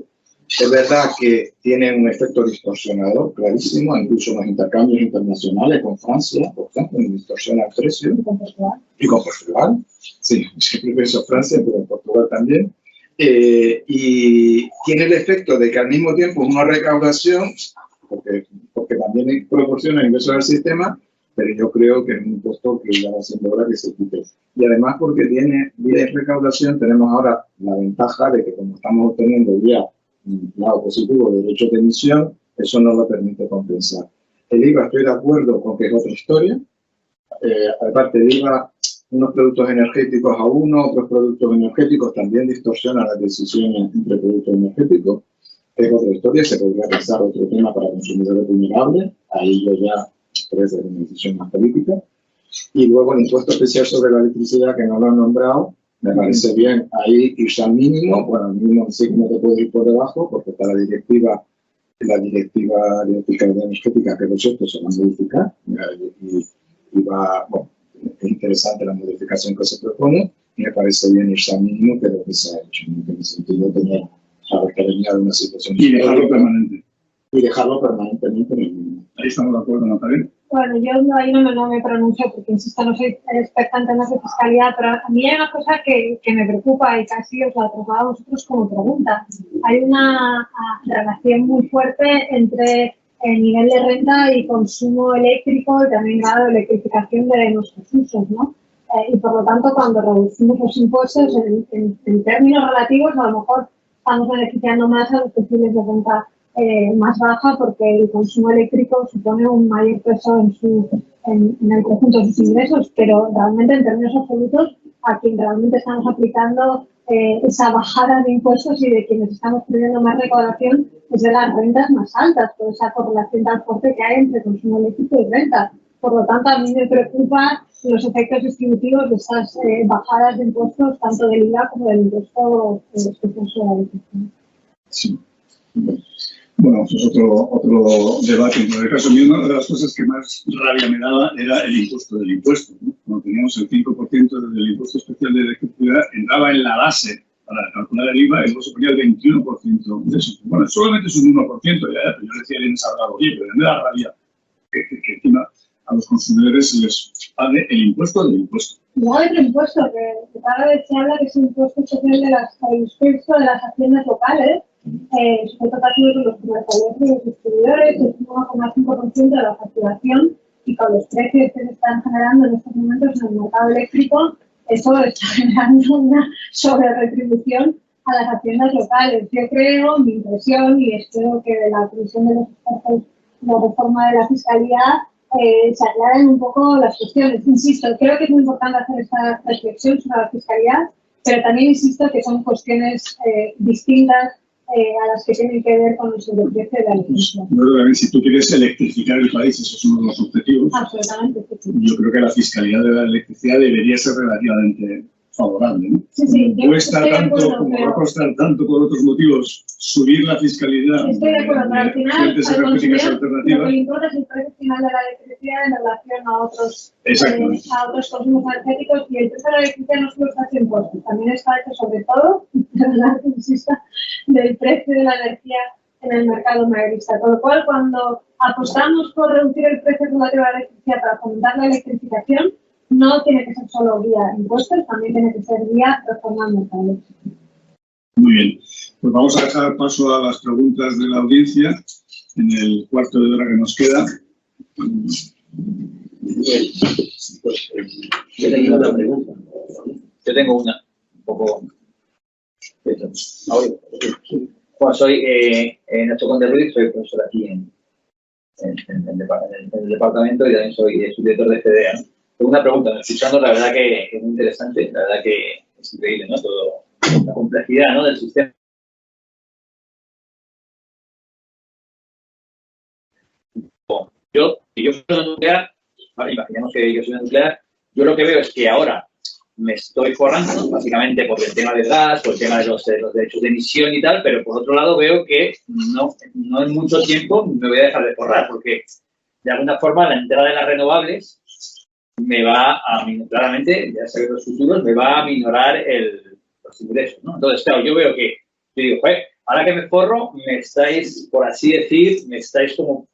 Es verdad que tiene un efecto distorsionador clarísimo, incluso los intercambios internacionales con Francia, por ejemplo, distorsiona el precio. Y con Portugal. Sí, siempre pienso Francia, pero en Portugal también. Y tiene el efecto de que al mismo tiempo una recaudación, porque también proporciona ingresos al sistema, pero yo creo que es un impuesto que ya va siendo hora que se quite. Y además porque tiene vía de recaudación, tenemos ahora la ventaja de que como estamos obteniendo ya un lado positivo de derechos de emisión, eso no lo permite compensar. El IVA, estoy de acuerdo con que es otra historia. Aparte del IVA, unos productos energéticos a uno, otros productos energéticos también distorsionan las decisiones entre productos energéticos. Es otra historia, se podría pensar otro tema para consumidores vulnerables, ahí yo ya creo que es una decisión más política. Y luego el impuesto especial sobre la electricidad, que no lo han nombrado, me parece bien ahí irse al mínimo. Bueno, al mínimo sí que no te puede ir por debajo, porque está la directiva de fiscalidad energética, que por cierto se va a modificar, y va, bueno, es interesante la modificación que se propone, y me parece bien irse al mínimo, que es lo que se ha hecho, en el sentido de tener, sabes, que venía de una situación y dejarlo permanente. Y dejarlo permanentemente en el mínimo. Ahí estamos de acuerdo, Natalia. Bueno, yo ahí no me pronuncio porque, insisto, no soy experta en temas de fiscalidad, pero a mí hay una cosa que me preocupa y casi os la traslado a vosotros como pregunta. Hay una relación muy fuerte entre el nivel de renta y consumo eléctrico y también grado de electrificación de nuestros usos, ¿no? Y por lo tanto, cuando reducimos los impuestos en términos relativos, a lo mejor estamos beneficiando más a los perfiles de renta más baja, porque el consumo eléctrico supone un mayor peso en el conjunto de sus ingresos, pero realmente en términos absolutos a quien realmente estamos aplicando esa bajada de impuestos y de quienes estamos pidiendo más recaudación es de las rentas más altas, por esa correlación tan fuerte que hay entre consumo eléctrico y renta. Por lo tanto, a mí me preocupan los efectos distributivos de esas bajadas de impuestos, tanto del IVA como del impuesto sobre la electricidad. Sí. Bueno, eso es otro debate. En cualquier caso, una de las cosas que más rabia me daba era el impuesto del impuesto, ¿no? Cuando teníamos el 5% del impuesto especial de electricidad, entraba en la base para calcular el IVA, y luego se ponía el 21% de eso. Bueno, solamente es un 1%, ya, pero yo decía, bien salgado, oye, pero me da rabia que encima a los consumidores se les pague el impuesto del impuesto. No hay otro impuesto, que cada vez se habla que es un impuesto social de las haciendas locales, sujeto pasivo con los comerciales y los distribuidores, es un 1,5% de la facturación, y con los precios que se están generando en estos momentos en el mercado eléctrico, eso está generando una sobreretribución a las haciendas locales. Yo creo, mi impresión, y espero que de la Comisión de los Expertos la reforma de la Fiscalía se aclaren un poco las cuestiones. Insisto, creo que es muy importante hacer esta reflexión sobre la fiscalidad, pero también insisto que son cuestiones distintas a las que tienen que ver con el sobreprecio de la electricidad. Yo creo que si tú quieres electrificar el país, esos son los objetivos. Absolutamente. Sí. Yo creo que la fiscalidad de la electricidad debería ser relativamente favorable, ¿no? Sí, cuesta tanto, como va a costar tanto por otros motivos subir la fiscalidad estoy de acuerdo, pero al final fuentes energéticas lo alternativas. que le importa es el precio final de la electricidad en relación a otros consumos energéticos, y el precio de la electricidad no solo está hecho impuestos, también está hecho sobre todo, perdonad que insista, del precio de la energía en el mercado mayorista. Con lo cual, cuando apostamos por reducir el precio relativo a la electricidad para fomentar la electrificación, no tiene que ser solo vía impuestos, también tiene que ser vía reforma el mercado. Muy bien. Pues vamos a dejar paso a las preguntas de la audiencia en el cuarto de hora que nos queda. Pues, yo tengo una pregunta. Yo tengo una, un poco... Bueno, soy Nacho Conde Ruiz, soy profesor aquí en el departamento, y también soy subdirector de FDA, ¿no? Tengo una pregunta, escuchando, la verdad que es muy interesante, la verdad que es increíble, ¿no? Todo, la complejidad, ¿no?, del sistema. Yo soy una nuclear, vale, imaginemos que yo soy una nuclear, yo lo que veo es que ahora me estoy forrando, básicamente por el tema del gas, por el tema de los derechos de emisión y tal, pero por otro lado veo que no en mucho tiempo me voy a dejar de forrar, porque de alguna forma la entrada de las renovables me va a, claramente, ya sabéis los futuros, me va a minorar los ingresos, ¿no? Entonces, claro, yo veo que, yo digo, ahora que me forro, me estáis, por así decir, me estáis como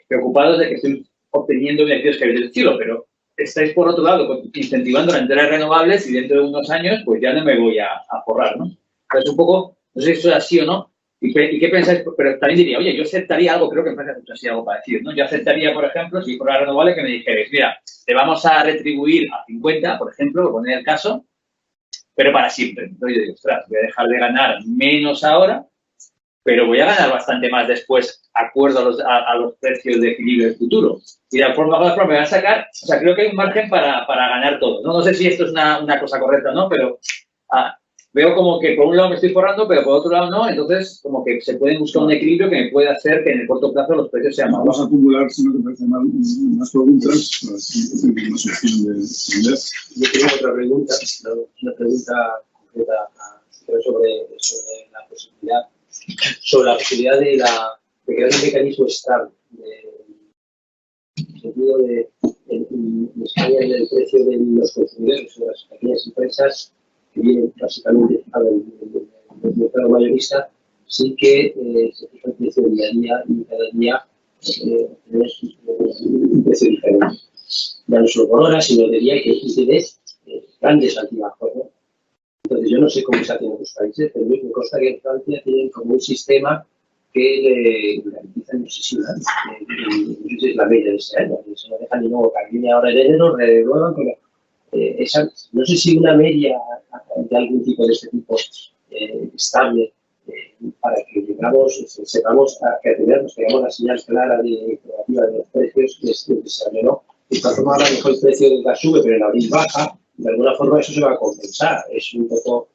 preocupados de que estoy obteniendo beneficios que hay del cielo, pero estáis, por otro lado, incentivando la entrada de renovables, y dentro de unos años, pues ya no me voy a forrar, ¿no? Entonces, un poco, no sé si esto es así o no. ¿Y qué pensáis? Pero también diría, oye, yo aceptaría algo, creo que me parece así algo parecido, ¿no? Yo aceptaría, por ejemplo, si fuera renovable, que me dijerais, mira, te vamos a retribuir a 50, por ejemplo, por poner el caso, pero para siempre. Entonces yo digo, ostras, voy a dejar de ganar menos ahora, pero voy a ganar bastante más después, acuerdo a los precios de equilibrio del futuro. Y de alguna forma me van a sacar, o sea, creo que hay un margen para ganar todo, ¿no? No sé si esto es una cosa correcta o no, pero veo como que por un lado me estoy forrando, pero por otro lado no, entonces como que se puede buscar un equilibrio que me puede hacer que en el corto plazo los precios sean más bajos. Vamos a acumular, si no te parece mal, más preguntas, para así tener más opción de responder. Yo tengo otra pregunta, una pregunta concreta sobre la posibilidad de crear un mecanismo estable, en el sentido de en España el precio de los consumidores, de las pequeñas empresas que vienen básicamente del mercado mayorista, sí que se fija el precio día a día, y cada día tenemos un precio diferente. Ya no solo por hora, sino de día, que tiene grandes altibajos, ¿no? Entonces, yo no sé cómo se hace en otros países, pero me consta que en Francia tienen como un sistema que garantiza, no sé si es la media de este año, se lo dejan y luego que viene ahora en enero, renuevan, pero no sé si una media de algún tipo de este tipo estable, para que sepamos a que tengamos la señal clara de informativa de los precios, que es necesario, ¿no? De esta forma, ahora mejor el precio del gas sube, pero en abril baja, de alguna forma eso se va a compensar. Es un poco,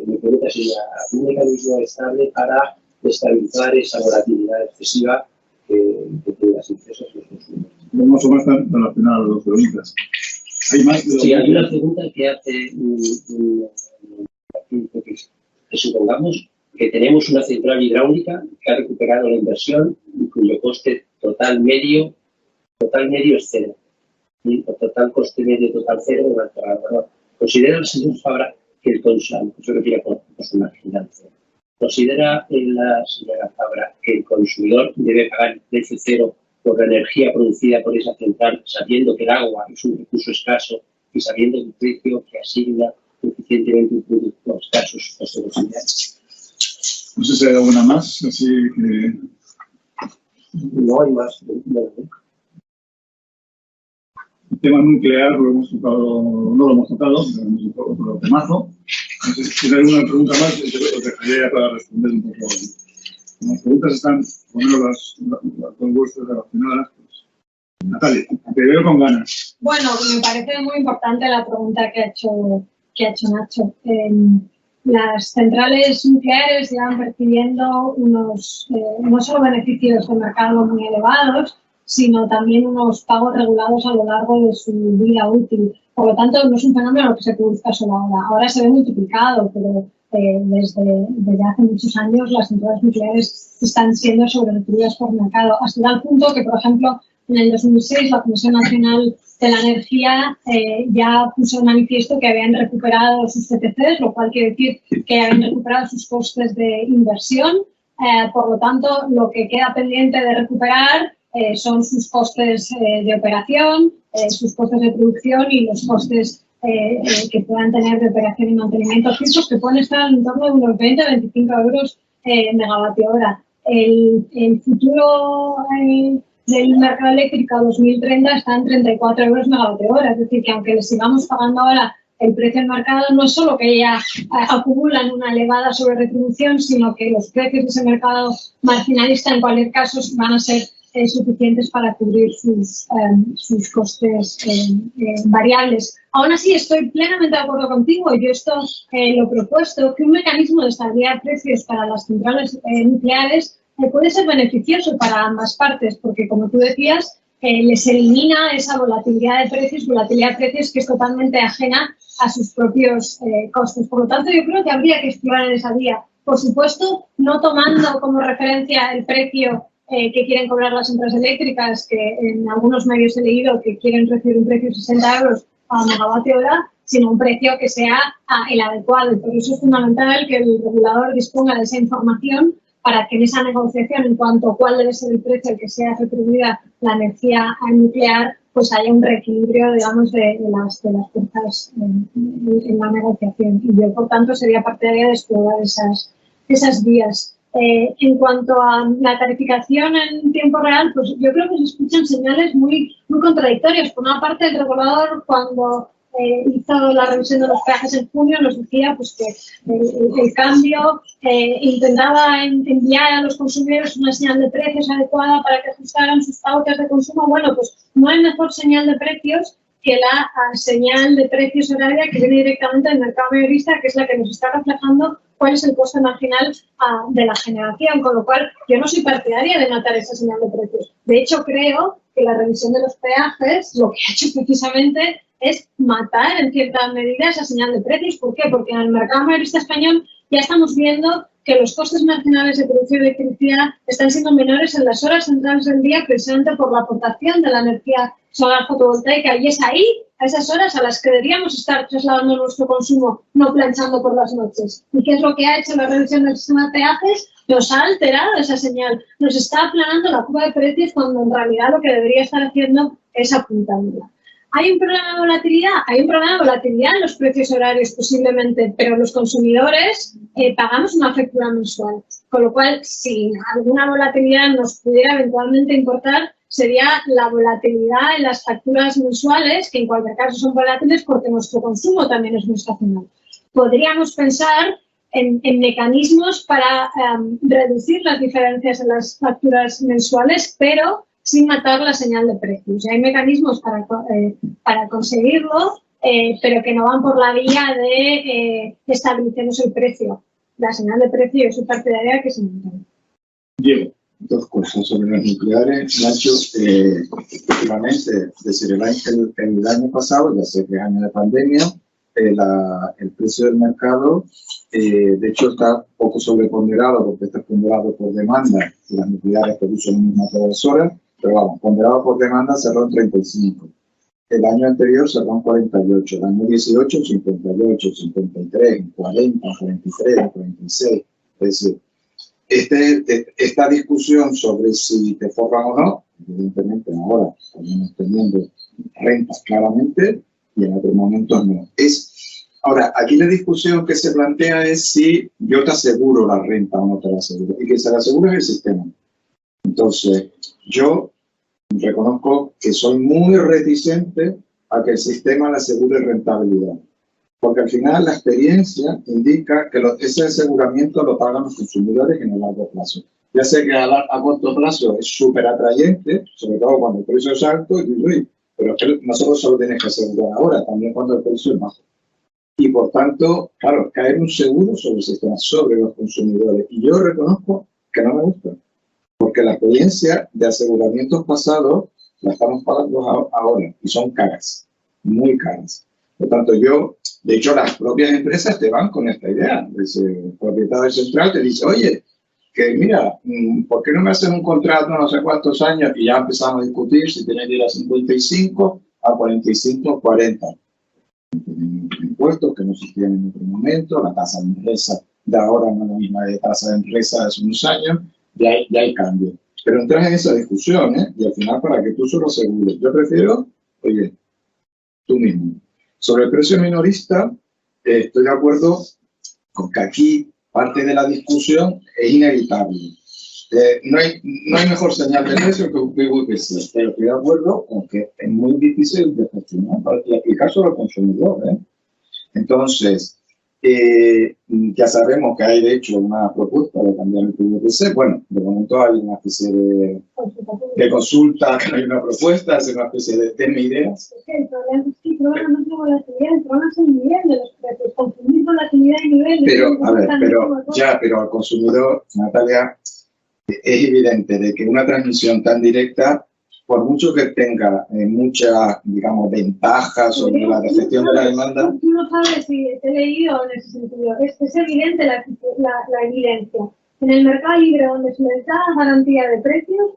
mi pregunta sería, un mecanismo estable para estabilizar esa volatilidad excesiva que tienen las empresas y los consumidores. Vamos a más relacionar a los preguntas. ¿Hay más? Sí, hay una pregunta que hace que supongamos que tenemos una central hidráulica que ha recuperado la inversión y cuyo coste total medio es cero. Y el total coste medio total cero. ¿Considera el señor Fabra que el consumo, eso refiere con su marginancia. ¿Considera la señora Fabra que el consumidor debe pagar el precio cero por la energía producida por esa central, sabiendo que el agua es un recurso escaso y sabiendo que el precio que asigna eficientemente un producto escaso es coste de posibilidad? No sé si hay alguna más, así que... No hay más. El tema nuclear lo hemos tocado, no lo hemos tocado, pero hemos tocado otro temazo. No sé si hay alguna pregunta más, yo os dejaría ya para responder un poco. Las preguntas están, por lo menos las dos vuestras relacionadas. Pues. Natalia, te veo con ganas. Bueno, me parece muy importante la pregunta que ha hecho Nacho. Las centrales nucleares llevan percibiendo unos no solo beneficios de mercado muy elevados, sino también unos pagos regulados a lo largo de su vida útil. Por lo tanto, no es un fenómeno que se produzca solo ahora. Ahora se ve multiplicado, pero desde hace muchos años las centrales nucleares están siendo sobrenutridas por mercado, hasta tal punto que, por ejemplo, en el 2006 la Comisión Nacional de la Energía ya puso en manifiesto que habían recuperado sus CTCs, lo cual quiere decir que habían recuperado sus costes de inversión. Por lo tanto, lo que queda pendiente de recuperar son sus costes de operación, sus costes de producción y los costes que puedan tener de operación y mantenimiento fijos, que pueden estar en torno de unos 20-25 euros megavatio hora. El futuro del mercado eléctrico 2030 está en 34 euros megavatio hora, es decir, que aunque le sigamos pagando ahora el precio del mercado, no es solo que ya acumulan una elevada sobreretribución, sino que los precios de ese mercado marginalista en cualquier caso van a ser suficientes para cubrir sus costes variables. Aún así, estoy plenamente de acuerdo contigo. Yo esto lo he propuesto, que un mecanismo de estabilidad de precios para las centrales nucleares puede ser beneficioso para ambas partes, porque, como tú decías, les elimina esa volatilidad de precios que es totalmente ajena a sus propios costes. Por lo tanto, yo creo que habría que explorar en esa vía. Por supuesto, no tomando como referencia el precio que quieren cobrar las empresas eléctricas, que en algunos medios he leído que quieren recibir un precio de 60 euros a megavatio hora, sino un precio que sea el adecuado. Y por eso es fundamental que el regulador disponga de esa información para que en esa negociación, en cuanto a cuál debe ser el precio al que sea retribuida la energía nuclear, pues haya un reequilibrio, digamos, de las fuerzas en la negociación. Y yo, por tanto, sería partidaria de explorar esas vías. En cuanto a la tarificación en tiempo real, pues yo creo que se escuchan señales muy contradictorias. Por una parte, el regulador, cuando hizo la revisión de los peajes en junio, nos decía pues, que el cambio intentaba enviar a los consumidores una señal de precios adecuada para que ajustaran sus pautas de consumo. Bueno, pues no hay mejor señal de precios que la señal de precios horaria que viene directamente del mercado mayorista, que es la que nos está reflejando cuál es el coste marginal de la generación, con lo cual yo no soy partidaria de matar esa señal de precios. De hecho, creo que la revisión de los peajes lo que ha hecho precisamente es matar en cierta medida esa señal de precios. ¿Por qué? Porque en el mercado mayorista español ya estamos viendo que los costes marginales de producción de electricidad están siendo menores en las horas centrales del día, precisamente por la aportación de la energía solar fotovoltaica, y es ahí, a esas horas, a las que deberíamos estar trasladando nuestro consumo, no planchando por las noches. ¿Y qué es lo que ha hecho la revisión del sistema de peajes? Nos ha alterado esa señal, nos está aplanando la curva de precios cuando en realidad lo que debería estar haciendo es apuntándola. ¿Hay un problema de volatilidad? Hay un problema de volatilidad en los precios horarios posiblemente, pero los consumidores pagamos una factura mensual. Con lo cual, si alguna volatilidad nos pudiera eventualmente importar, sería la volatilidad en las facturas mensuales, que en cualquier caso son volátiles porque nuestro consumo también es muy estacional. Podríamos pensar en mecanismos para reducir las diferencias en las facturas mensuales, pero sin matar la señal de precios. Hay mecanismos para conseguirlo, pero que no van por la vía de establecernos el precio. La señal de precio es partidaria que se mantenga. Diego. Dos cosas sobre las nucleares. Nacho, efectivamente, desde el año pasado, ya sé que es año de pandemia, el precio del mercado, de hecho, está poco sobreponderado porque está ponderado por demanda. Las nucleares producen la misma todas las horas, pero vamos, ponderado por demanda cerró en 35. el año anterior cerró 48, el año 18 58, 53, 40, 43, 46. Es decir, esta discusión sobre si te forran o no, evidentemente ahora estamos teniendo rentas claramente y en otros momentos no. Ahora, aquí la discusión que se plantea es si yo te aseguro la renta o no te la aseguro. Y que se la asegura es el sistema. Entonces, yo reconozco que soy muy reticente a que el sistema le asegure rentabilidad. Porque al final la experiencia indica que ese aseguramiento lo pagan los consumidores en el largo plazo. Ya sé que a corto plazo es súper atrayente, sobre todo cuando el precio es alto, pero es que nosotros solo tienes que asegurar ahora, también cuando el precio es bajo. Y por tanto, claro, caer un seguro sobre el sistema, sobre los consumidores. Y yo reconozco que no me gusta, porque la experiencia de aseguramientos pasados la estamos pagando ahora y son caras, muy caras. Por tanto, de hecho, las propias empresas te van con esta idea. El propietario central te dice, oye, que mira, ¿por qué no me hacen un contrato no sé cuántos años? Y ya empezamos a discutir si tiene que ir a 55, a 45, 40. Impuestos que no existían en otro momento, la tasa de empresa de ahora no es la misma de tasa de empresa de hace unos años, ya hay cambio. Pero entras en esa discusión, y al final para que tú solo asegures. Yo prefiero, oye, tú mismo. Sobre el precio minorista, estoy de acuerdo con que aquí parte de la discusión es inevitable. No hay mejor señal de precio que un PVPC, pero estoy de acuerdo con que es muy difícil de gestionar y aplicar sobre el consumidor. Entonces, ya sabemos que hay de hecho una propuesta de cambiar el PVPC. Bueno, de momento hay una especie de consulta, que hay una propuesta, es una especie de tema ideas. Es que el problema es que el problema no es la volatilidad, el problema es el nivel de los precios, consumir volatilidad y nivel. Pero, a ver, pero al consumidor, Natalia, es evidente de que una transmisión tan directa, por mucho que tenga mucha, digamos, ventaja sobre la gestión de la demanda. Tú no sabes si te he leído en ese sentido. Es evidente la evidencia. En el mercado libre, donde se les da garantía de precios,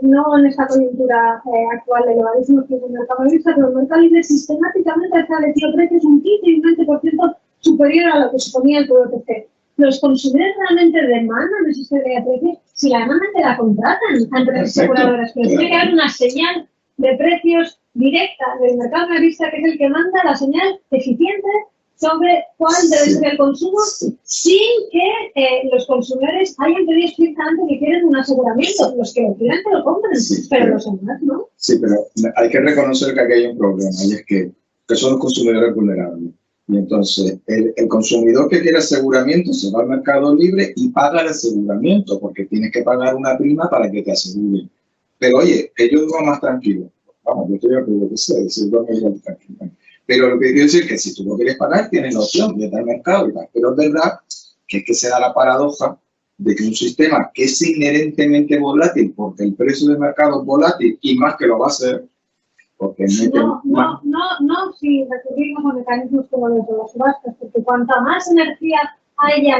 no en esta coyuntura actual de elevadísimos precios del mercado libre, pero el mercado libre sistemáticamente ha establecido precios un 15 y un 20% superior a lo que suponía el PVPC. Los consumidores realmente demandan esa serie de precios si la demanda te la contratan a empresas aseguradoras, pero tiene que haber una señal de precios directa del mercado mayorista, que es el que manda la señal eficiente sobre cuál debe ser el consumo, sin que los consumidores hayan pedido explícitamente que quieren un aseguramiento. Los que lo quieran que lo compren, pero los demás no. Sí, pero hay que reconocer que aquí hay un problema, y es que son los consumidores vulnerables. Y entonces, el consumidor que quiere aseguramiento se va al mercado libre y paga el aseguramiento, porque tienes que pagar una prima para que te aseguren. Pero oye, ellos van más tranquilos. Vamos, yo estoy de acuerdo que sea, decir, más tranquilo. Pero lo que quiero decir es que si tú lo quieres pagar, tienes la opción de ir al mercado y tal. Pero es verdad que es que se da la paradoja de que un sistema que es inherentemente volátil, porque el precio del mercado es volátil y más que lo va a ser, porque si recurrimos a mecanismos como los de las subastas, porque cuanta más energía haya